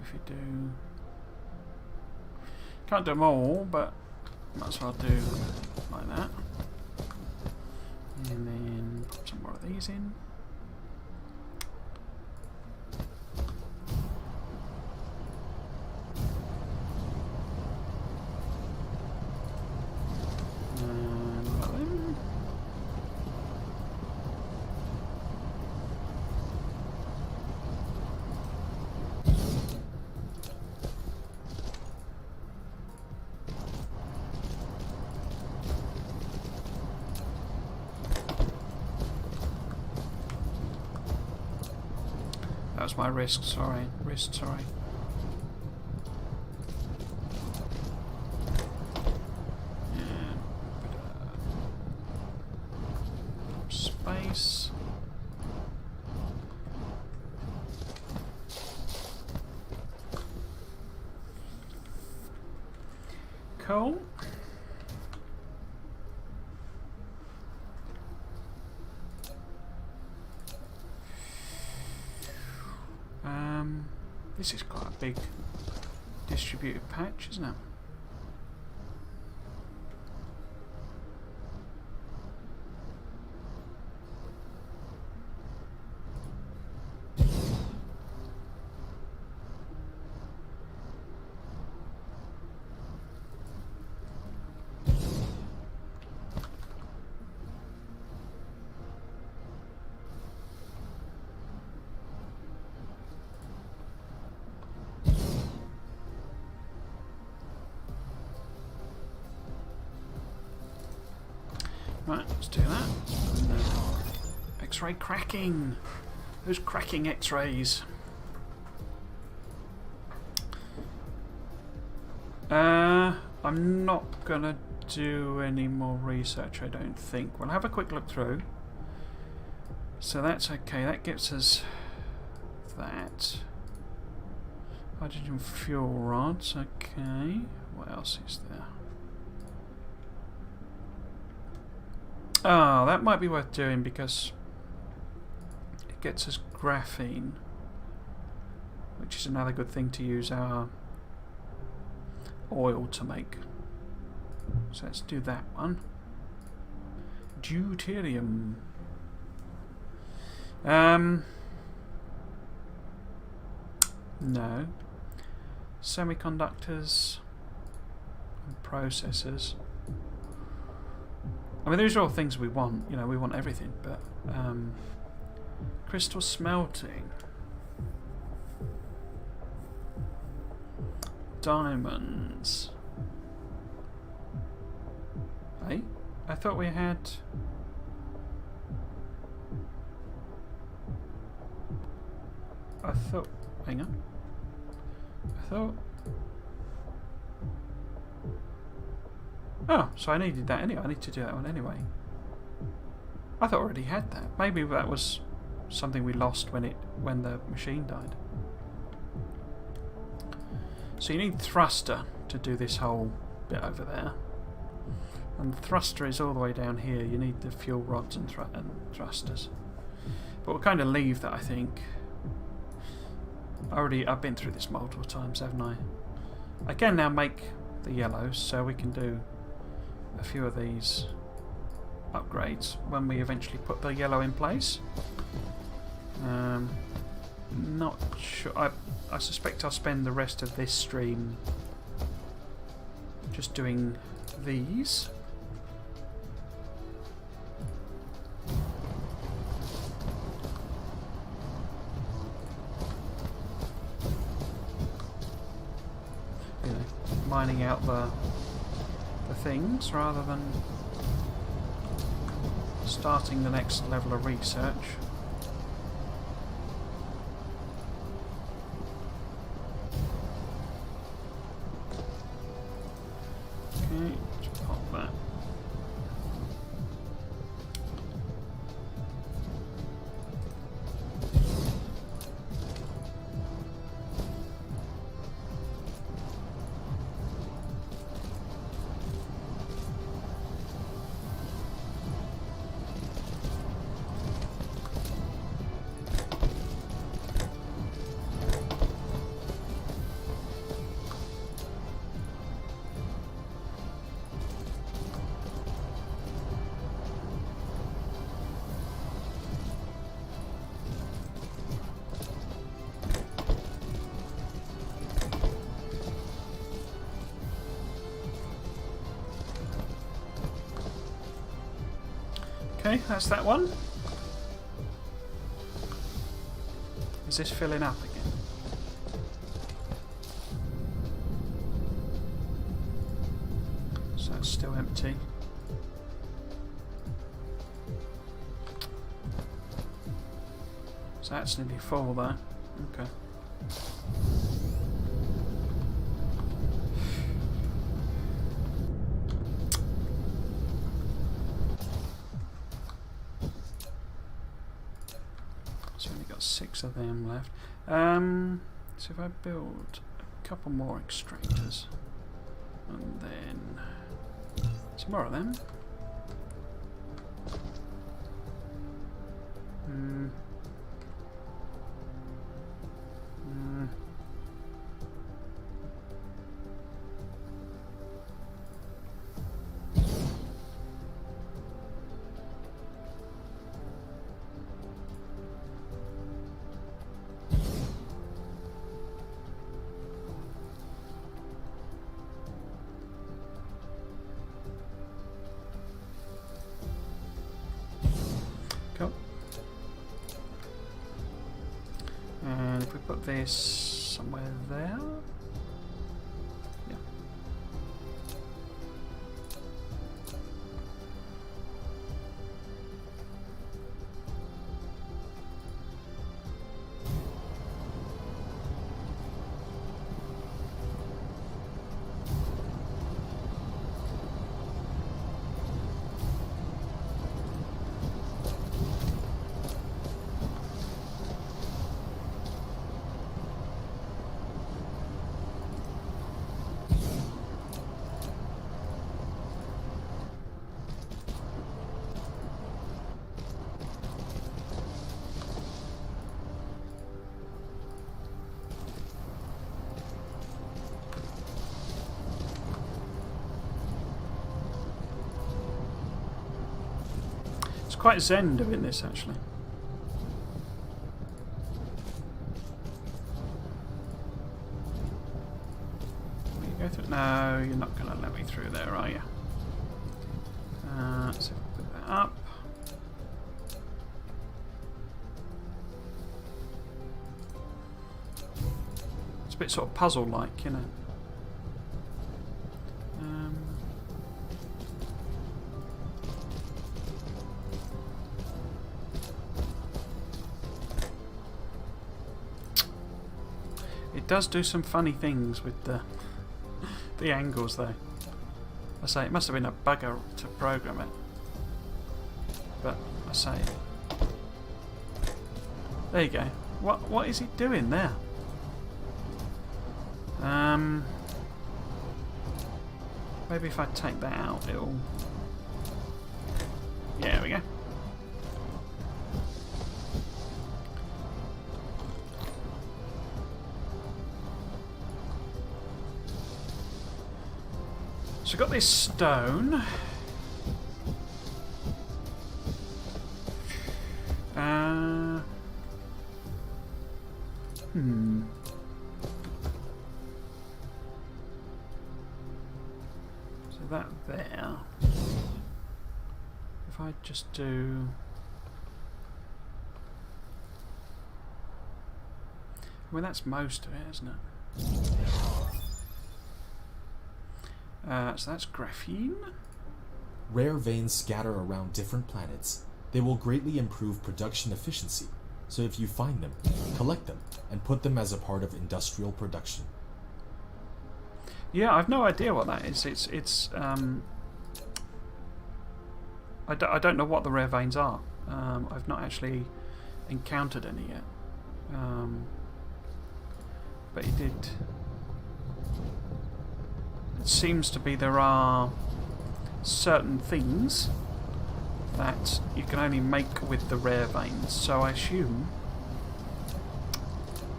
if we do... Can't do them all, but might as well do like that. And then put some more of these in. And one of them. That was my wrist, sorry. And space. Cool. This is quite a big distributed patch, isn't it? Right, let's do that. X-ray cracking. Who's cracking X-rays? I'm not gonna do any more research, I don't think. We'll have a quick look through. So that's okay. That gets us that. Hydrogen fuel rods. Okay. What else is there? Ah, that might be worth doing because it gets us graphene, which is another good thing to use our oil to make. So let's do that one. Deuterium. No. Semiconductors and processors. I mean, these are all things we want. You know, we want everything, but crystal smelting, diamonds. Hey, I thought we had. Hang on. I thought. Oh, so I needed that anyway. I need to do that one anyway. I thought I already had that. Maybe that was something we lost when the machine died. So you need thruster to do this whole bit over there. And the thruster is all the way down here. You need the fuel rods and thrusters. But we'll kind of leave that, I think. I've been through this multiple times, haven't I? I can now make the yellows, so we can do a few of these upgrades when we eventually put the yellow in place. Not sure. I suspect I'll spend the rest of this stream just doing these. You know, mining out the things rather than starting the next level of research. Okay, just pop that. Okay, that's that one. Is this filling up again? So it's still empty. So that's nearly full there. Okay. So we've only got 6 of them left. So if I build a couple more extractors and then some more of them. Cool. And if we put this somewhere there. Yeah. Quite zen doing this, actually. Will you go through? No, you're not going to let me through there, are you? So put that up. It's a bit sort of puzzle-like, you know. It does do some funny things with the angles, though. I say it must have been a bugger to program it, but I say there you go. What is he doing there? Maybe if I take that out, it'll. Yeah, there we go. So I've got this stone. So that there. If I just do... I mean, that's most of it, isn't it? So that's graphene. Rare veins scatter around different planets. They will greatly improve production efficiency. So if you find them, collect them, and put them as a part of industrial production. Yeah, I've no idea what that is. I don't know what the rare veins are. I've not actually encountered any yet. But it seems to be there are certain things that you can only make with the rare veins, so I assume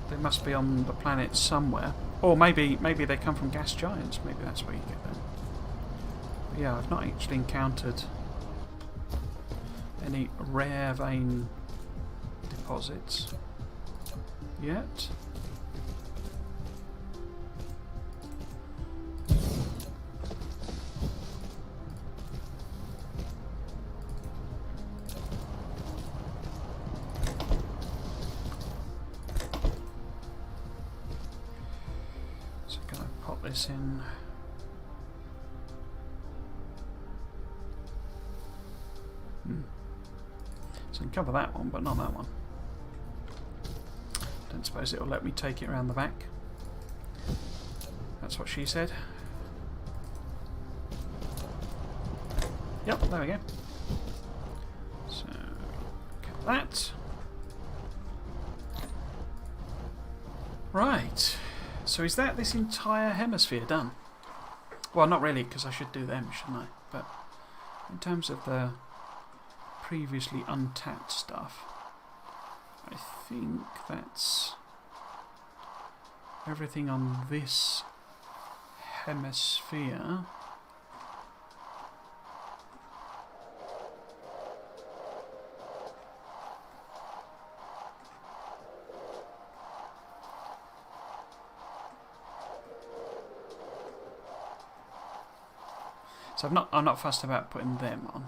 they must be on the planet somewhere, or maybe they come from gas giants. Maybe that's where you get them. But yeah, I've not actually encountered any rare vein deposits yet. This in. So I can cover that one, but not that one. Don't suppose it'll let me take it around the back. That's what she said. Yep, there we go. So, cover that. Right. So is that this entire hemisphere done? Well, not really, because I should do them, shouldn't I? But in terms of the previously untapped stuff, I think that's everything on this hemisphere. So I'm not fussed about putting them on.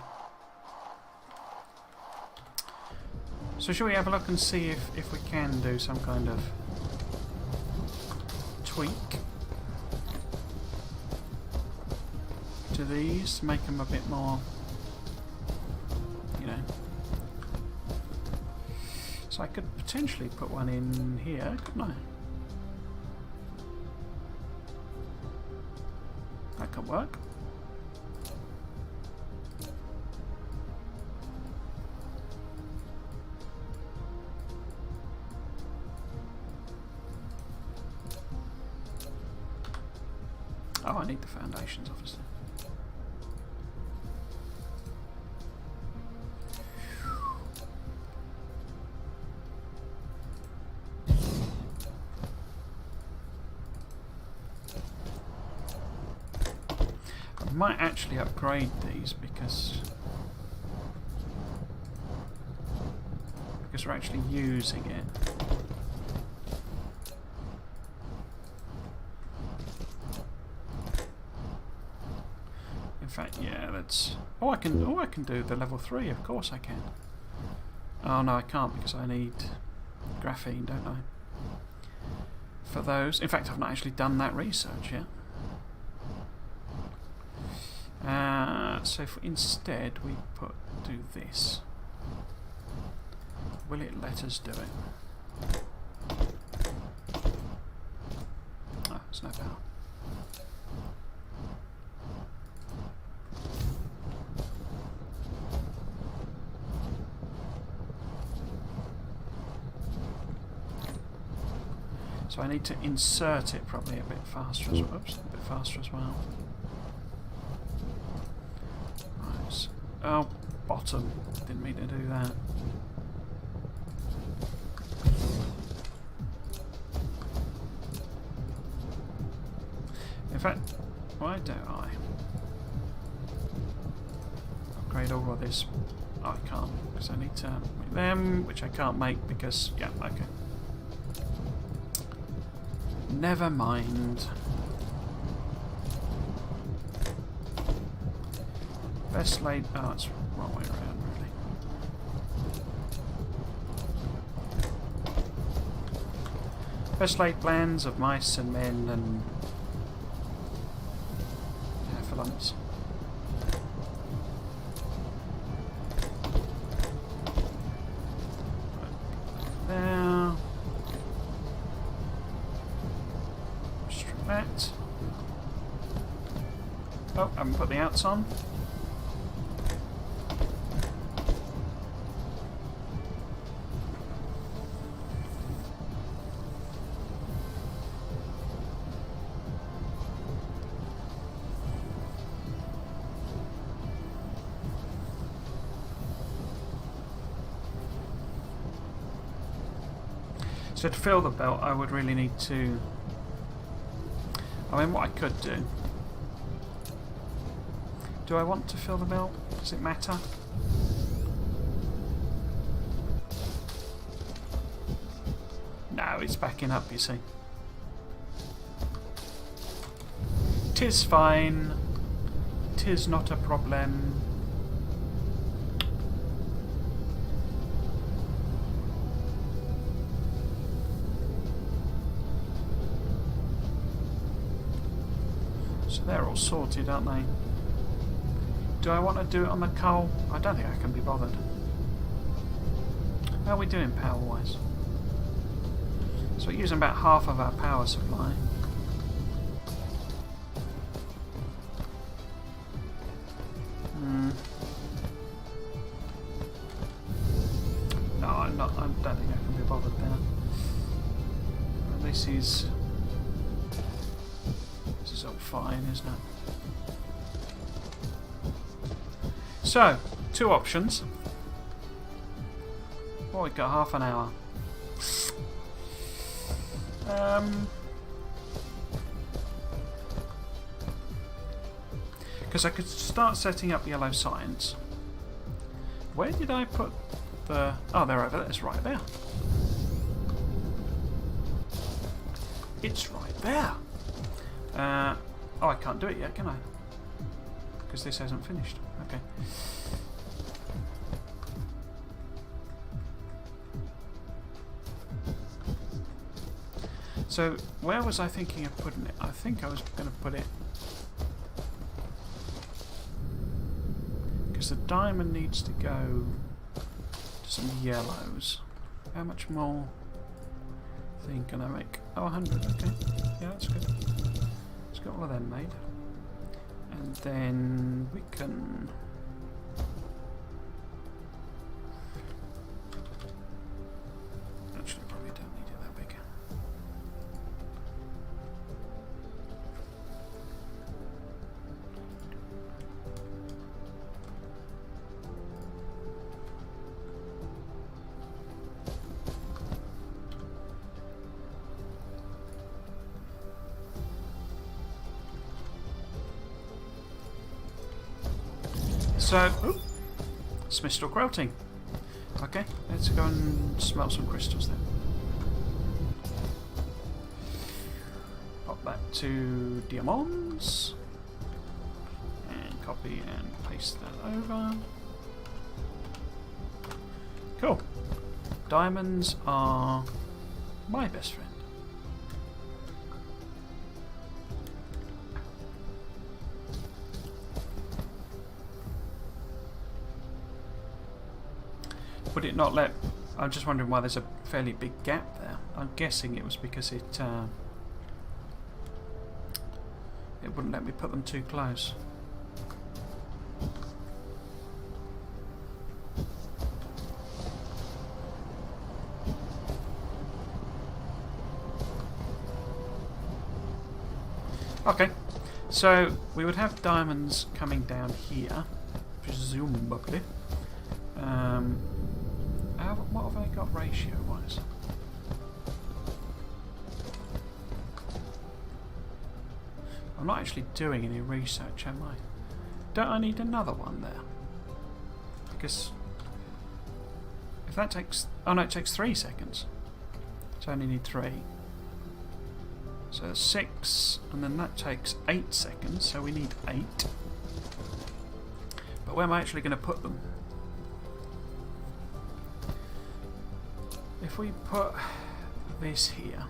So shall we have a look and see if we can do some kind of tweak to these to make them a bit more, you know. So I could potentially put one in here, couldn't I? That could work. Oh, I need the foundations, obviously. I might actually upgrade these because we're actually using it. In fact, yeah, that's... Oh, I can do the level 3, of course I can. Oh no, I can't because I need graphene, don't I? For those. In fact, I've not actually done that research yet. So if instead we do this, will it let us do it? Oh, there's no power. So I need to insert it probably a bit faster as well. Oops, a bit faster as well. Right. Oh, bottom. Didn't mean to do that. In fact, why don't I? upgrade all of this. Oh, I can't, because I need to make them, which I can't make because, yeah, okay. Never mind. Best laid... Oh, it's the wrong way around, really. Best laid plans of mice and men and... heffalumps. There. Strip that. Oh, I haven't put the outs on. So to fill the belt, I would really need to... I mean, what I could do... Do I want to fill the belt? Does it matter? No, it's backing up, you see. 'Tis fine. 'Tis not a problem. So they're all sorted, aren't they? Do I want to do it on the coal? I don't think I can be bothered. How are we doing power-wise? So we're using about half of our power supply. No, I'm not. I don't think I can be bothered there. This is all fine, isn't it? So, two options. Well, we've got half an hour. Because I could start setting up yellow signs. Where did I put the... Oh, they're over there. It's right there. It's right there. Oh, I can't do it yet, can I? Because this hasn't finished. Okay. So, where was I thinking of putting it? I think I was going to put it... Because the diamond needs to go to some yellows. How much more thing can I make? Oh, 100, okay. Yeah, that's good. Let's get all of them made. And then we can... Actually, probably don't need it that big. So, it's Mistral Quilting. Okay, let's go and smelt some crystals then. Pop that to diamonds. And copy and paste that over. Cool. Diamonds are my best friend. Would it not let... I'm just wondering why there's a fairly big gap there. I'm guessing it was because it wouldn't let me put them too close. Okay, so we would have diamonds coming down here, presumably. What have I got ratio-wise? I'm not actually doing any research, am I? Don't I need another one there? because if that takes... Oh no, it takes 3 seconds. So I only need 3. So 6, and then that takes 8 seconds, so we need 8. But where am I actually going to put them? If we put this here...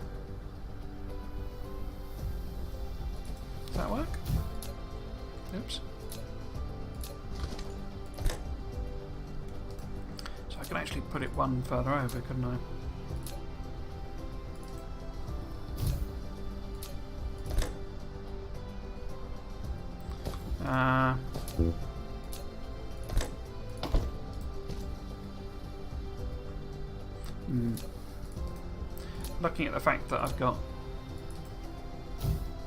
Does that work? Oops. So I can actually put it one further over, couldn't I? Looking at the fact that I've got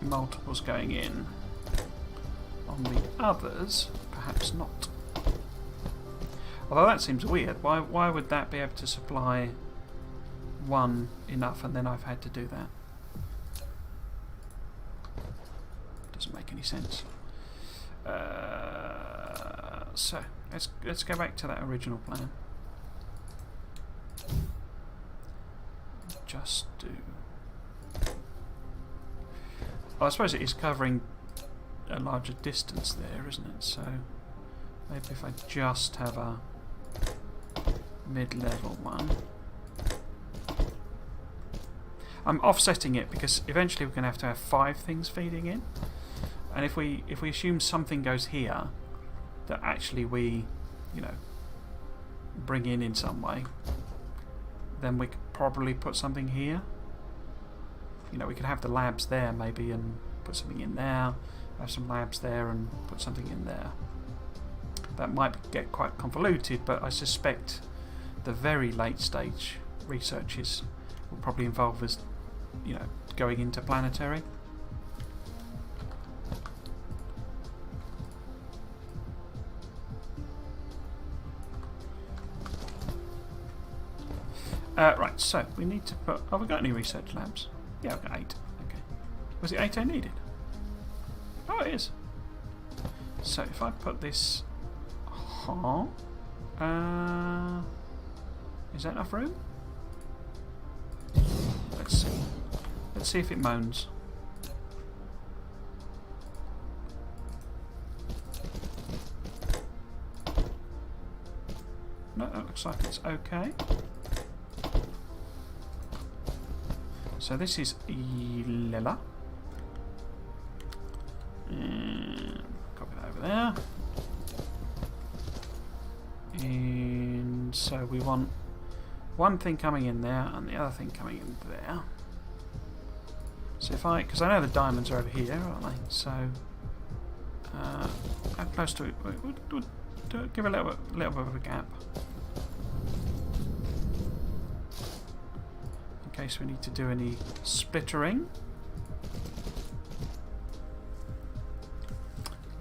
multiples going in on the others, perhaps not. Although that seems weird. Why would that be able to supply one enough and then I've had to do that? Doesn't make any sense. So let's go back to that original plan. Just do. Oh, I suppose it is covering a larger distance there, isn't it? So maybe if I just have a mid-level one. I'm offsetting it because eventually we're going to have 5 things feeding in, and if we assume something goes here that actually we, you know, bring in some way, then we could probably put something here. You know, we could have the labs there maybe and put something in there, have some labs there and put something in there. That might get quite convoluted, but I suspect the very late stage researches will probably involve us, you know, going into planetary. Right, so we need to put... Oh, we got any research labs? Yeah, I've got 8. Okay. Was it 8 I needed? Oh, it is. So if I put this... is that enough room? Let's see. Let's see if it moans. No, that looks like it's okay. So this is Lila. Copy that over there. And so we want one thing coming in there and the other thing coming in there. So if I, because I know the diamonds are over here, aren't they? So how close to it? We'll give a little bit of a gap. In case we need to do any splittering.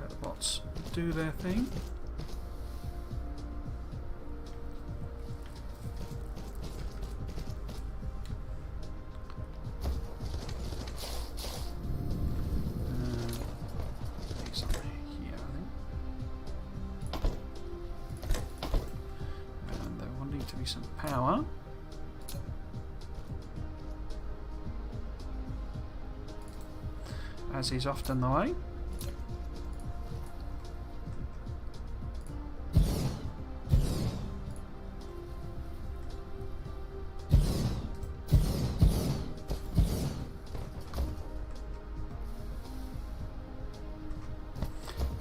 Let the bots do their thing. These are here, I think. And there will need to be some power. As is often the way.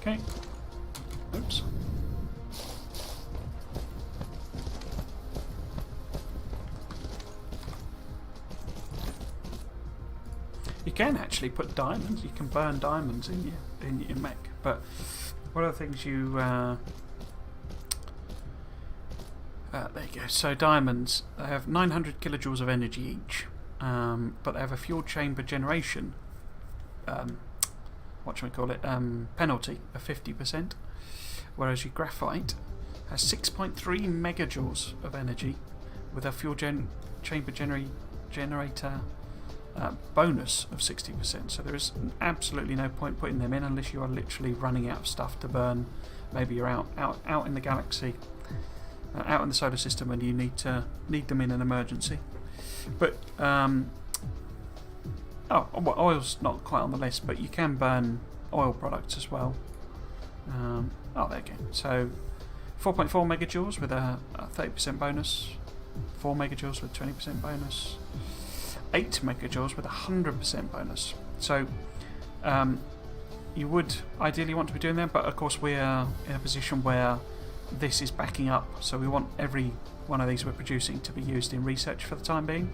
Okay. Oops. You can actually put diamonds. You can burn diamonds in your mech. But one of the things you there you go. So diamonds, they have 900 kilojoules of energy each, but they have a fuel chamber generation. What should we call it? Penalty of 50%. Whereas your graphite has 6.3 megajoules of energy with a fuel chamber generator. Bonus of 60%, so there is absolutely no point putting them in unless you are literally running out of stuff to burn. Maybe you're out in the galaxy out in the solar system when you need them in an emergency. But well, oil's not quite on the list, but you can burn oil products as well. There you go. So 4.4 megajoules with a 30% bonus, 4 megajoules with 20% bonus, 8 megajoules with a 100% bonus. So you would ideally want to be doing that, but of course we're in a position where this is backing up, so we want every one of these we're producing to be used in research for the time being.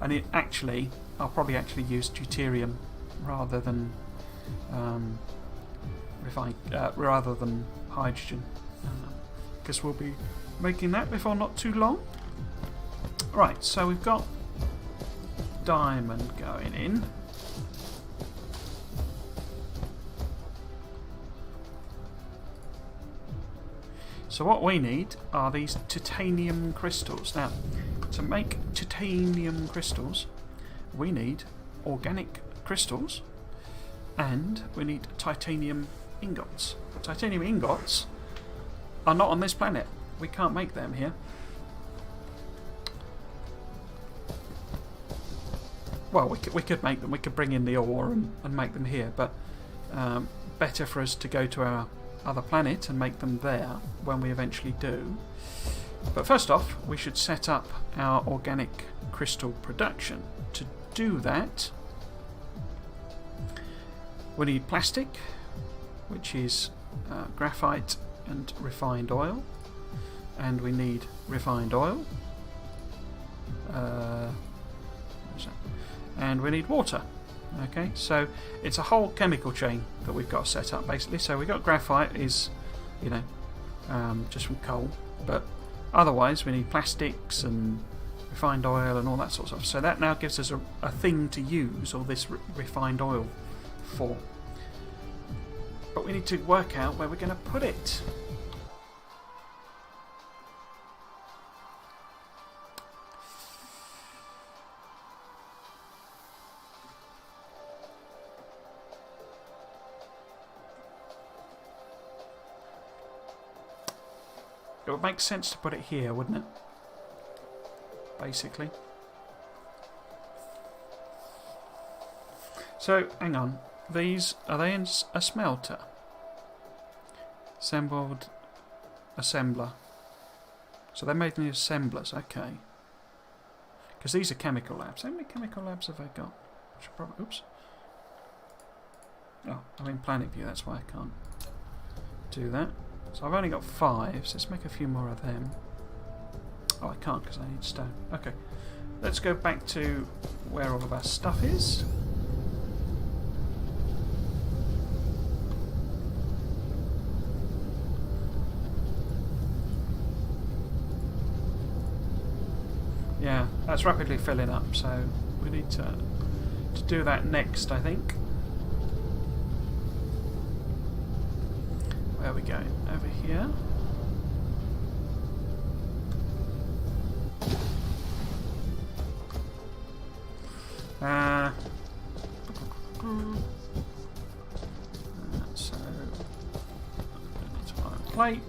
And I'll probably actually use deuterium rather than hydrogen, because we'll be making that before not too long. Right, so we've got diamond going in. So what we need are these titanium crystals. Now, to make titanium crystals, we need organic crystals and we need titanium ingots. The titanium ingots are not on this planet. We can't make them here. Well, we could make them. We could bring in the ore and make them here, but better for us to go to our other planet and make them there when we eventually do. But first off, we should set up our organic crystal production. To do that, we need plastic, which is graphite and refined oil, and we need refined oil, and we need water. Okay, so it's a whole chemical chain that we've got set up basically. So we've got graphite is, just from coal, but otherwise we need plastics and refined oil and all that sort of stuff. So that now gives us a thing to use all this refined oil for. But we need to work out where we're going to put it. It would make sense to put it here, wouldn't it? Basically. So, hang on. These, are they in a smelter? Assembled assembler. So they're made in the assemblers, okay. Because these are chemical labs. How many chemical labs have I got? Oops. Oh, I'm in planet view, that's why I can't do that. So I've only got 5, so let's make a few more of them. Oh, I can't because I need stone. Okay, let's go back to where all of our stuff is. Yeah, that's rapidly filling up, so we need to do that next, I think. Where are we going? Over here. So, it's on a plate.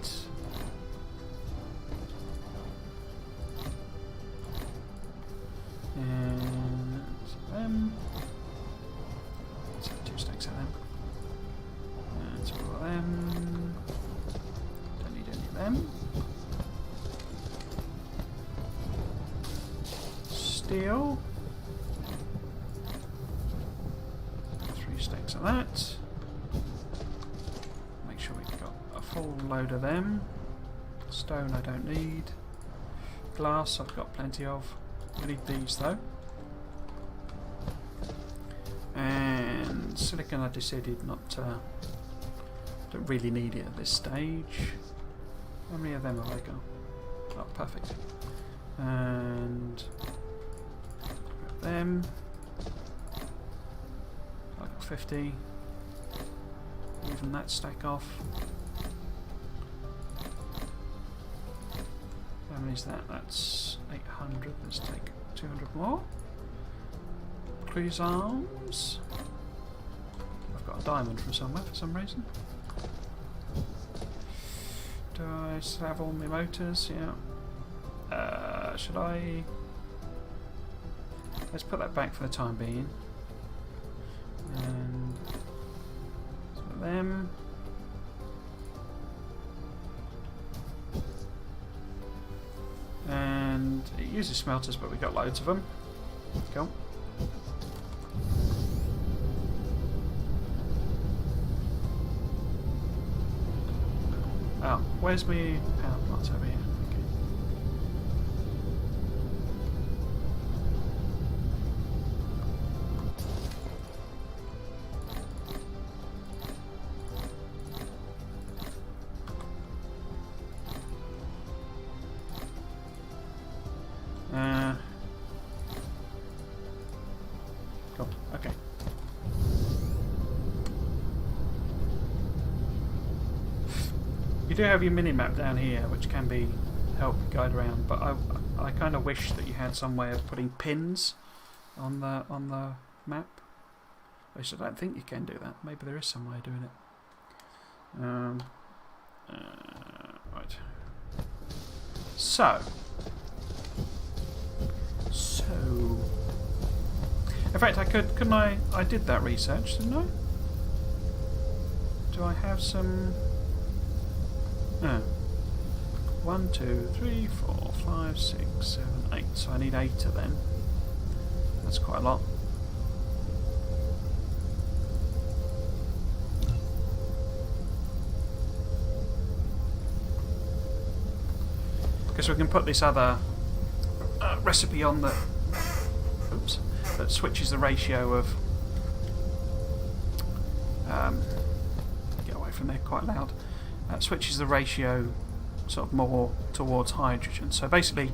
And them. Let's have 2 stacks of them. And some of them. Don't need any of them. Steel. 3 stacks of that. Make sure we've got a full load of them. Stone I don't need. Glass I've got plenty of. We need these though. And silicon I decided not to. Don't really need it at this stage. How many of them have I got? Oh, perfect. And grab them. I got 50. Even that stack off. How many is that? That's 800. Let's take 200 more. Cruise arms. I've got a diamond from somewhere for some reason. Do I still have all my motors? Yeah. Should I... Let's put that back for the time being. And some of them. And it uses smelters, but we've got loads of them. Cool. Oh, where's my power plants over here? Okay. Cool. Okay. You do have your mini-map down here, which can be help guide around, but I kind of wish that you had some way of putting pins on the map. At least I don't think you can do that. Maybe there is some way of doing it. Right. So, in fact, couldn't I? I did that research, didn't I? Do I have some? 1, 2, 3, 4, 5, 6, 7, 8. So I need 8 of them. That's quite a lot. Because we can put this other recipe on that. Oops. That switches the ratio of. Get away from there, quite loud. Switches the ratio sort of more towards hydrogen. So basically,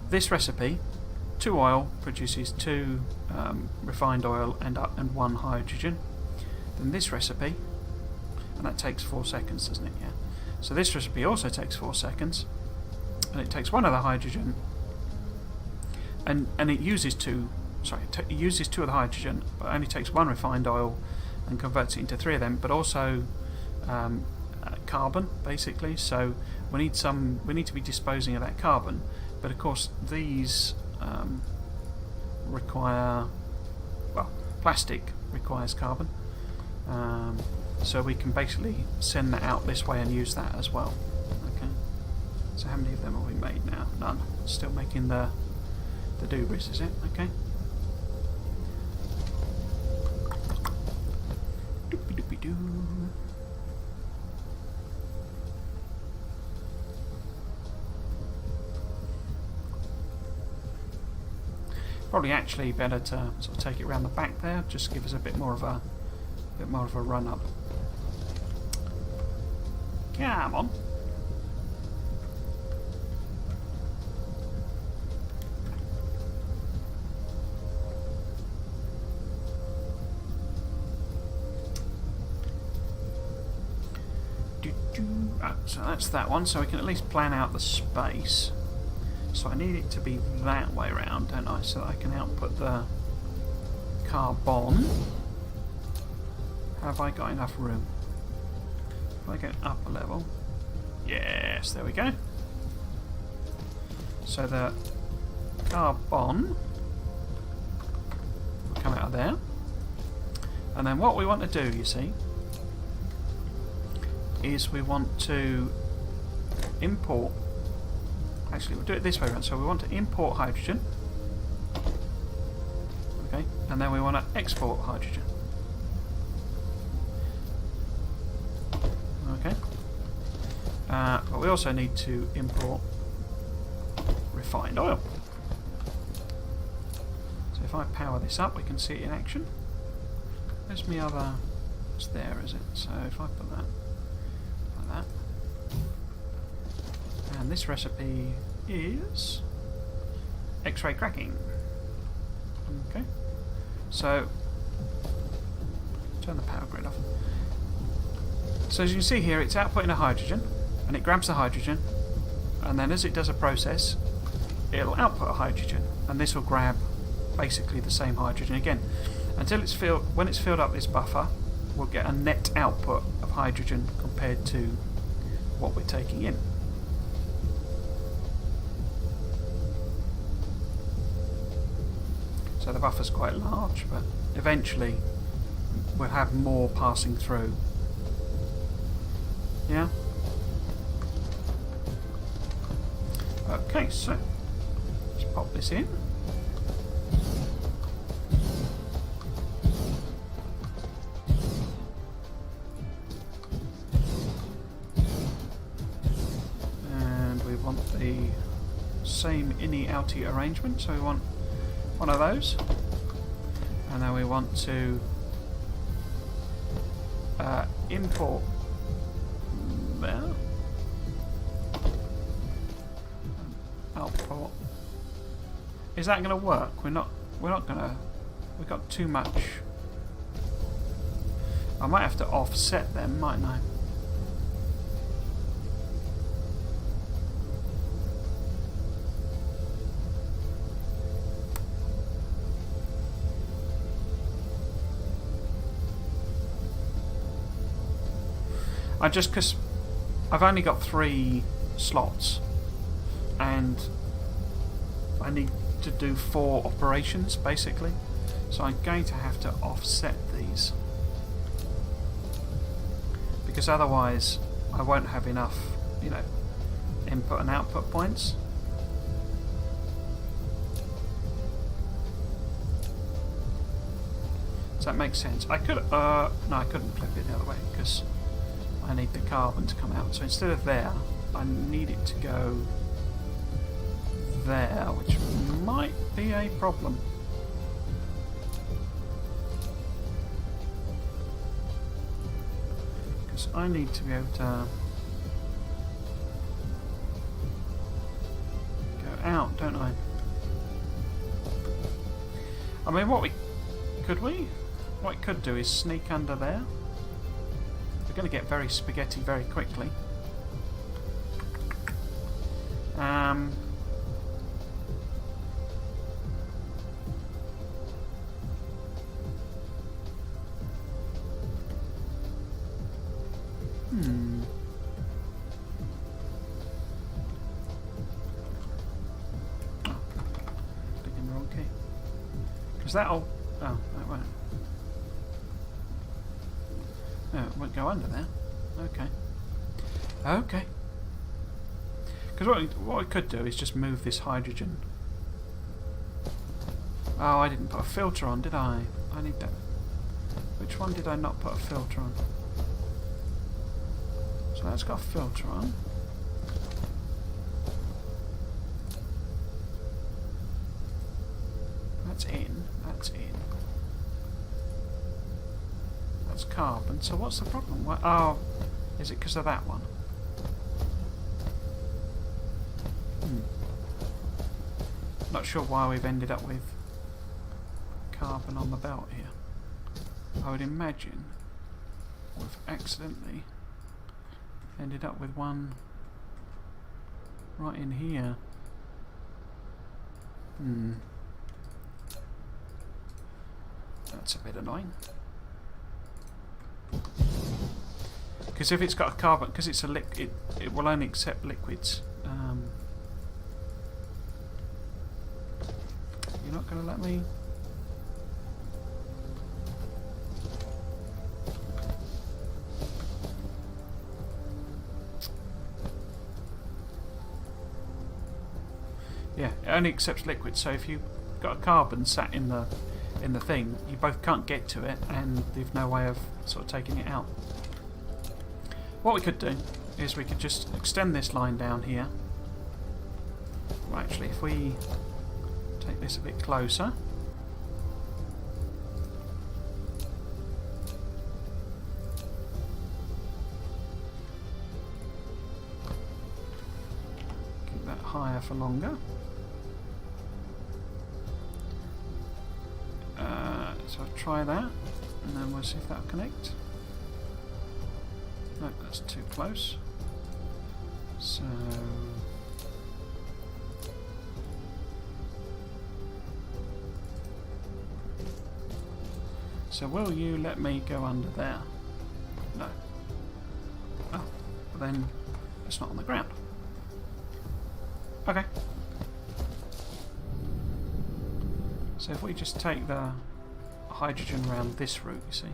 this recipe, 2 oil produces 2 refined oil and 1 hydrogen. Then this recipe, and that takes 4 seconds, doesn't it? Yeah. So this recipe also takes 4 seconds, and it takes 1 of the hydrogen, and it uses 2. Sorry, it uses 2 of the hydrogen, but only takes 1 refined oil and converts it into 3 of them. But also carbon, basically. So we need to be disposing of that carbon. But of course, these require, well, plastic requires carbon. So we can basically send that out this way and use that as well. Okay. So how many of them have we made now? None. Still making the doobies, is it? Okay. Doopy doopy doo. Probably actually better to sort of take it around the back there, just give us a bit more of a run up. Come on. So that's that one, so we can at least plan out the space. So I need it to be that way around, don't I? So that I can output the carbon. Have I got enough room? If I get up a level. Yes, there we go. So the carbon will come out of there. And then what we want to do, you see, is we want to import. Actually, we'll do it this way around. So we want to import hydrogen. Okay, and then we want to export hydrogen. Okay. But we also need to import refined oil. So if I power this up, we can see it in action. Where's my other? It's there, is it? So if I put that like that. And this recipe is X-ray cracking. Okay, so turn the power grid off. So as you can see here, it's outputting a hydrogen, and it grabs the hydrogen, and then as it does a process, it'll output a hydrogen, and this will grab basically the same hydrogen again until it's filled. When it's filled up this buffer, we'll get a net output of hydrogen compared to what we're taking in. So the buffer's quite large, but eventually we'll have more passing through. Yeah? Okay, so let's pop this in. And we want the same innie-outie arrangement, so we want one of those. And then we want to import there. Output. Is that going to work? We're not going to. We've got too much. I might have to offset them, mightn't I? Because I've only got 3 slots and I need to do 4 operations basically, so I'm going to have to offset these because otherwise I won't have enough, you know, input and output points. Does that make sense? I could no, I couldn't flip it the other way because I need the carbon to come out. So instead of there, I need it to go there, which might be a problem. Because I need to be able to go out, don't I? I mean, what we could do is sneak under there. We're going to get very spaghetti very quickly. Oh, clicking the wrong key. Because that'll. Oh, that won't. No, it won't go under there. Okay. Okay. Because what we could do is just move this hydrogen. Oh, I didn't put a filter on, did I? I need that. Which one did I not put a filter on? So that's got a filter on. That's in. That's in. That's carbon. So what's the problem? What, oh, is it because of that one? Not sure why we've ended up with carbon on the belt here. I would imagine we've accidentally ended up with one right in here. That's a bit annoying. Because if it's got a carbon, because it's a liquid, it will only accept liquids. You're not going to let me. Yeah, it only accepts liquids. So if you've got a carbon sat in the thing, you both can't get to it, and there's no way of sort of taking it out. What we could do is we could just extend this line down here. Well, actually, if we take this a bit closer. Keep that higher for longer. So I'll try that, and then we'll see if that'll connect. No, that's too close. So will you let me go under there? No. Oh, then It's not on the ground. Okay. So if we just take the hydrogen around this route, you see.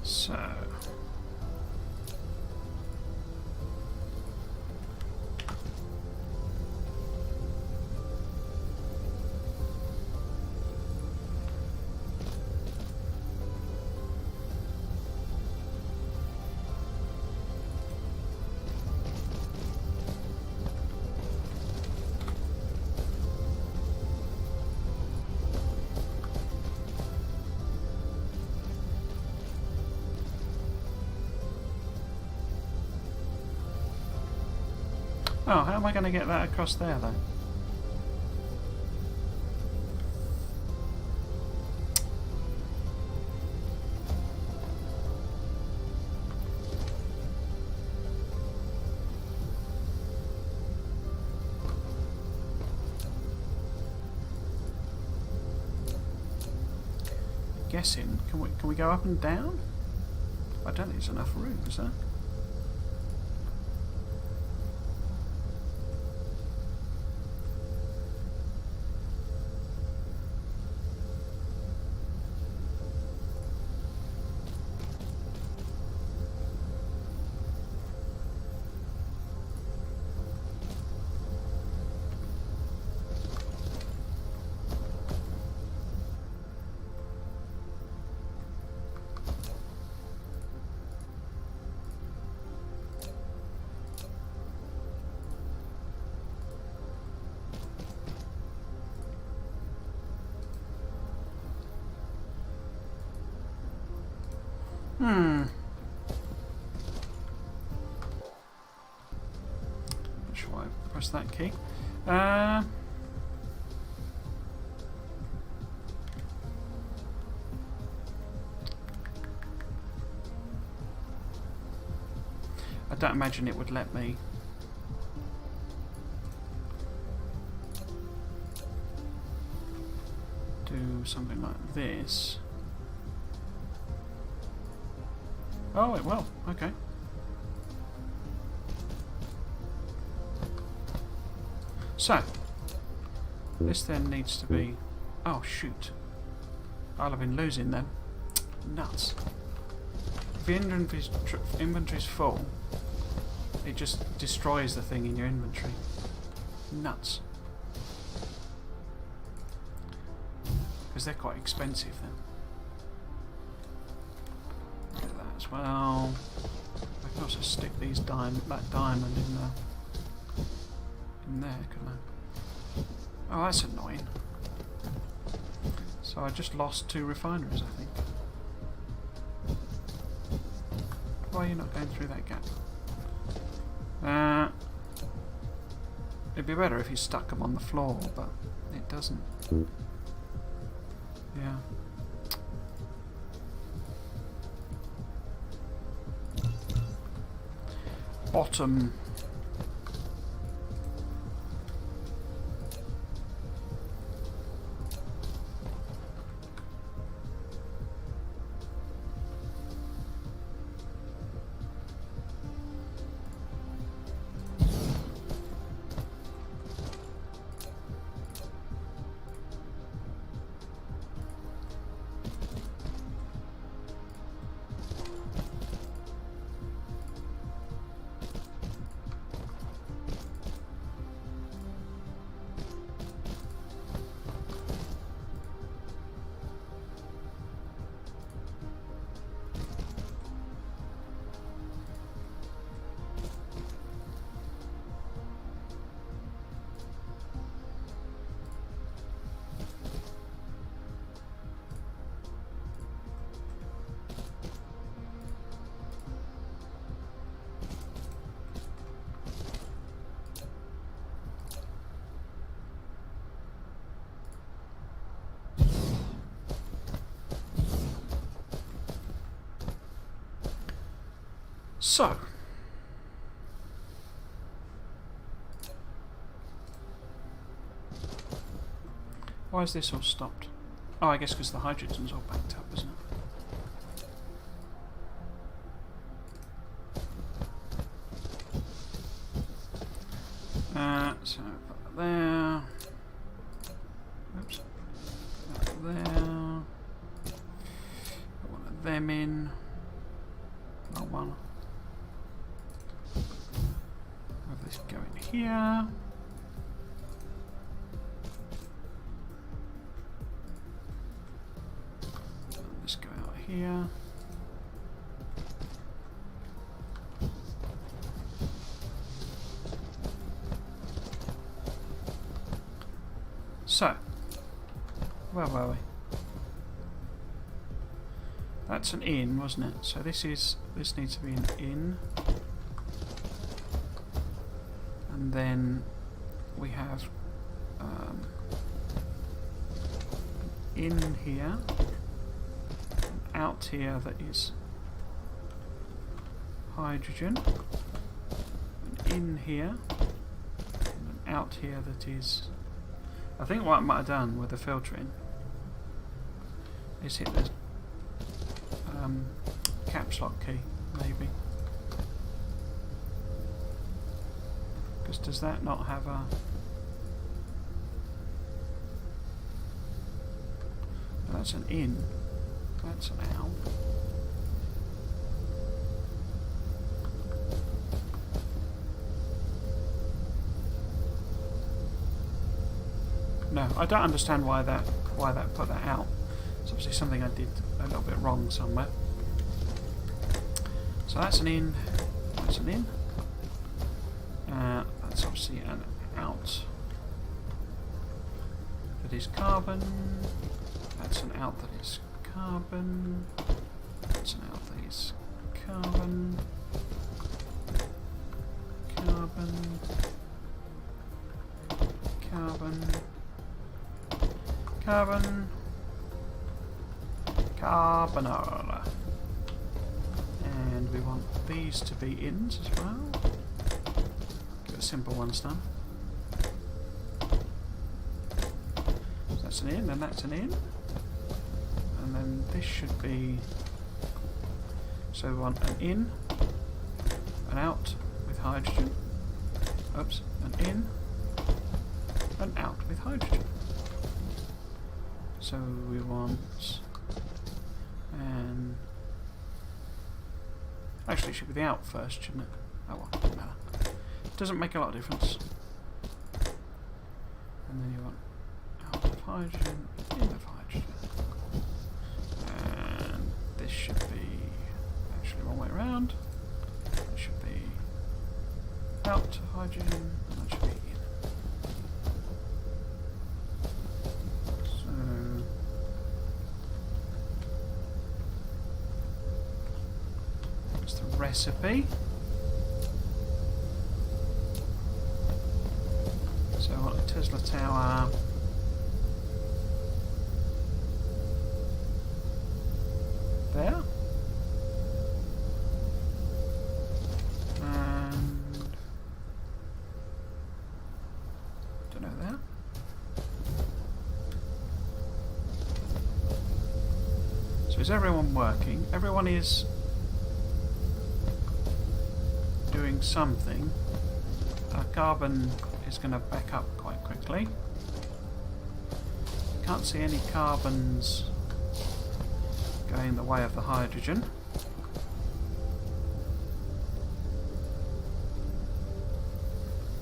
So oh, how am I going to get that across there, though? Guessing, can we go up and down? I don't think there's enough room, is there? Not sure why I pressed that key. I don't imagine it would let me do something like this. Oh, it will. Okay. So, this then needs to be... Oh, shoot. I'll have been losing them. Nuts. If the inventory's full, it just destroys the thing in your inventory. Nuts. Because they're quite expensive then. As well, I can also stick these that diamond in there, couldn't I? Oh, that's annoying. So I just lost 2 refineries, I think. Why are you not going through that gap? It'd be better if you stuck them on the floor, but it doesn't. Yeah. Bottom. So, why is this all stopped? Oh, I guess because the hydrogen's all backed up, isn't it? So put that there. Oops. Put that there. Put one of them in. Not one. Have this go in here. And this go out here. So, where were we? That's an in, wasn't it? So this needs to be an in. And then we have in here, and out here that is hydrogen, and in here, and an out here that is. I think what I might have done with the filtering is hit the caps lock key, maybe. Because does that not have a... That's an in. That's an out. No, I don't understand why that put that out. It's obviously something I did a little bit wrong somewhere. So that's an in. That's an in. That's obviously an out. That is carbon. That's an out that is carbon. That's an out that is carbon. Carbon. Carbon. Carbon. Carbanola. And we want these to be ins as well. Get the simple ones done. So that's an in, and that's an in. And then this should be... So we want an in, an out with hydrogen. Oops, an in, an out with hydrogen. So we want, and actually it should be the out first, shouldn't it? Oh well, doesn't matter. Doesn't make a lot of difference. And then you want out of hydrogen, in of hydrogen. And this should be actually one way around. It should be out to hydrogen, and that should be in. Recipe. So I want a Tesla tower there, and don't know there. So is everyone working? Everyone is doing something. Carbon is going to back up quite quickly. Can't see any carbons going the way of the hydrogen.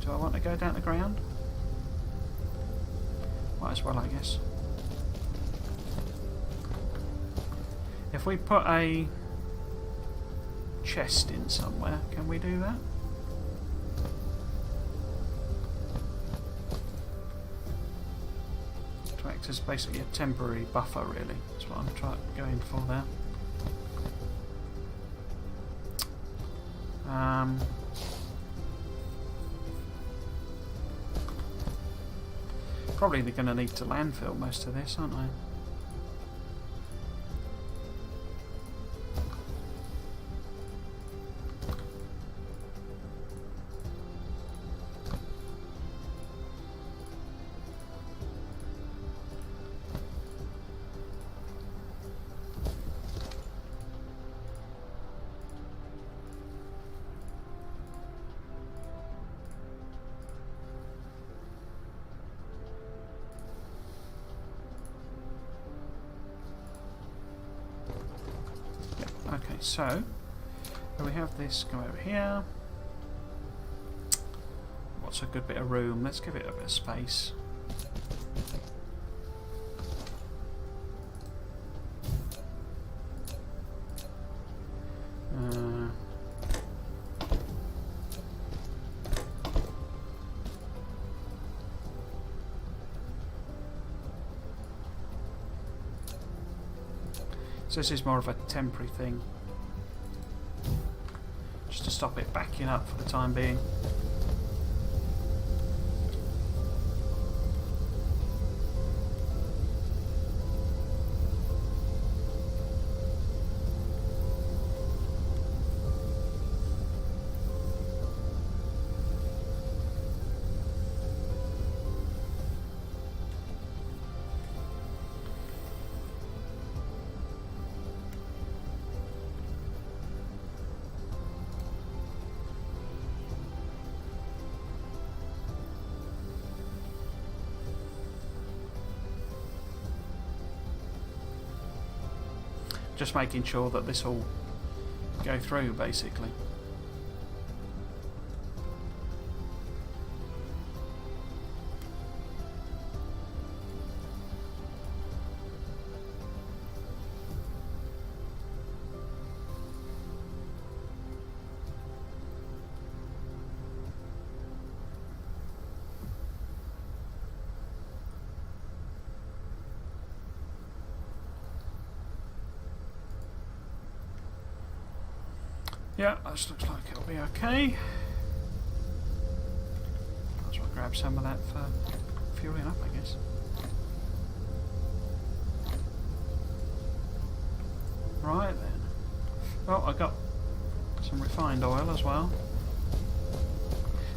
Do I want to go down the ground? Might as well, I guess. If we put a chest in somewhere, can we do that? To act as basically a temporary buffer, really. That's what I'm going for there. Probably they're going to need to landfill most of this, aren't they? Okay, so we have this go over here. What's a good bit of room? Let's give it a bit of space. So this is more of a temporary thing, just to stop it backing up for the time being. Just making sure that this will go through, basically. Yeah, this looks like it'll be okay. Might as well grab some of that for fueling up, I guess. Right then. Well, I got some refined oil as well.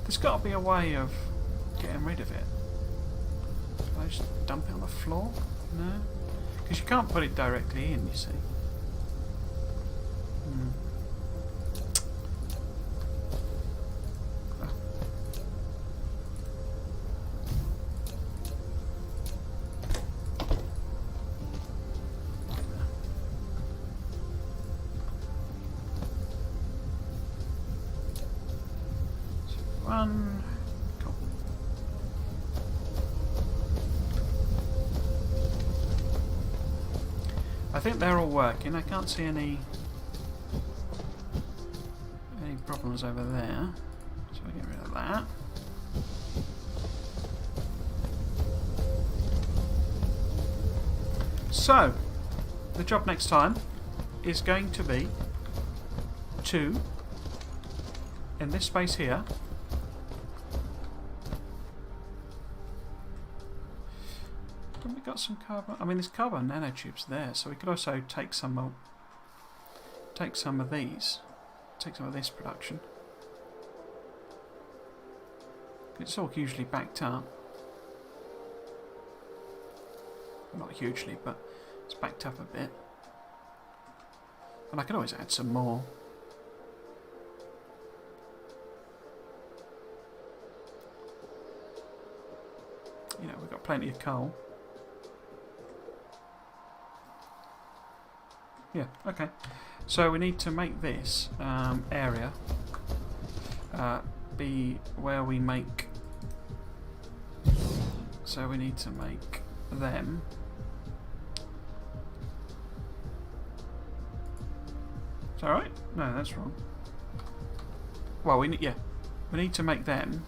There's got to be a way of getting rid of it. Can I just dump it on the floor? No? Because you can't put it directly in, you see. Cool. I think they're all working. I can't see any problems over there. So we get rid of that. So the job next time is going to be to, in this space here, we got some carbon. I mean, there's carbon nanotubes there, so we could also take some of these, take some of this production. It's all hugely backed up. Well, not hugely, but it's backed up a bit. And I can always add some more. You know, we've got plenty of coal. Yeah, okay. So we need to make this area be where we make... So we need to make them. Is that right? No, that's wrong. Well, we need to make them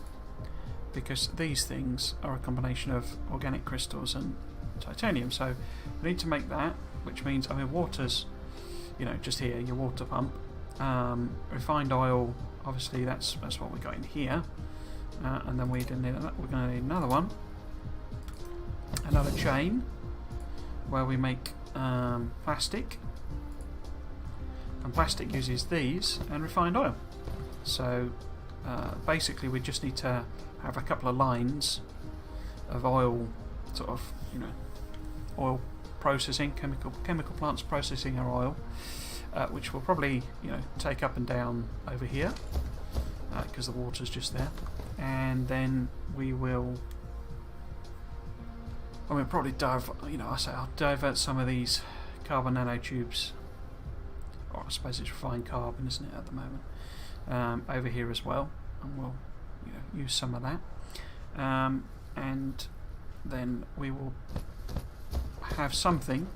because these things are a combination of organic crystals and titanium. So we need to make that, which means, I mean, water's, you know, just here, your water pump. Refined oil, obviously that's what we got in here. And then we're going to need another one. Another chain where we make plastic. And plastic uses these and refined oil. So basically we just need to have a couple of lines of oil, sort of, you know, oil processing, chemical plants processing our oil, which will probably, you know, take up and down over here because the water's just there, and then we will. I mean, probably I'll divert some of these carbon nanotubes or I suppose it's refined carbon, isn't it, at the moment, over here as well, and we'll use some of that, and then we will have something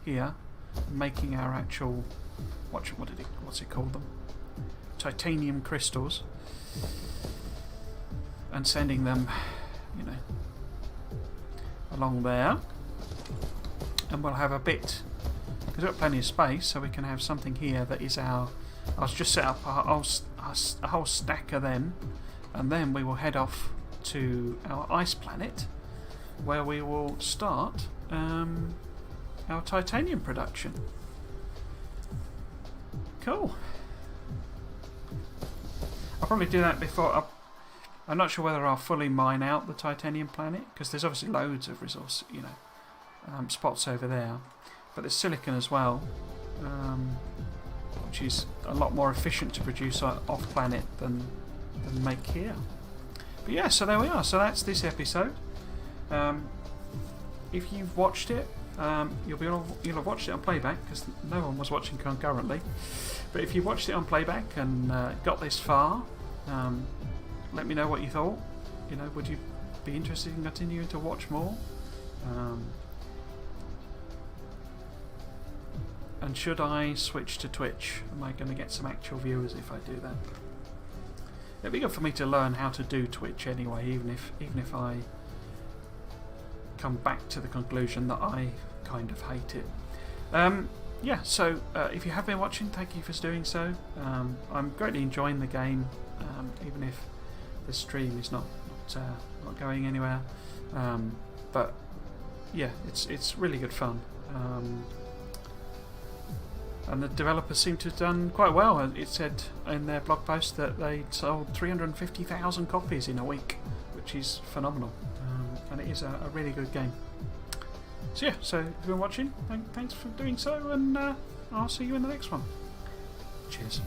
here making our actual what's it called them, titanium crystals, and sending them along there, and we'll have a bit, because we've got plenty of space, so we can have something here that is our, I'll just set up a whole stack of them, and then we will head off to our ice planet, where we will start our titanium production. Cool. I'll probably do that before. I'm not sure whether I'll fully mine out the titanium planet, because there's obviously loads of resource, spots over there, but there's silicon as well, which is a lot more efficient to produce off planet than make here. But yeah, so there we are. So that's this episode. If you've watched it, you'll have watched it on playback, because no one was watching concurrently. But if you watched it on playback and got this far, let me know what you thought. Would you be interested in continuing to watch more? And should I switch to Twitch? Am I going to get some actual viewers if I do that? It'd be good for me to learn how to do Twitch anyway, even if I come back to the conclusion that I kind of hate it. Yeah, so if you have been watching, thank you for doing so. I'm greatly enjoying the game, even if the stream is not going anywhere. But yeah, it's really good fun. And the developers seem to have done quite well. It said in their blog post that they sold 350,000 copies in a week, which is phenomenal. And it is a really good game. So yeah, so if you've been watching, thanks for doing so, and I'll see you in the next one. Cheers.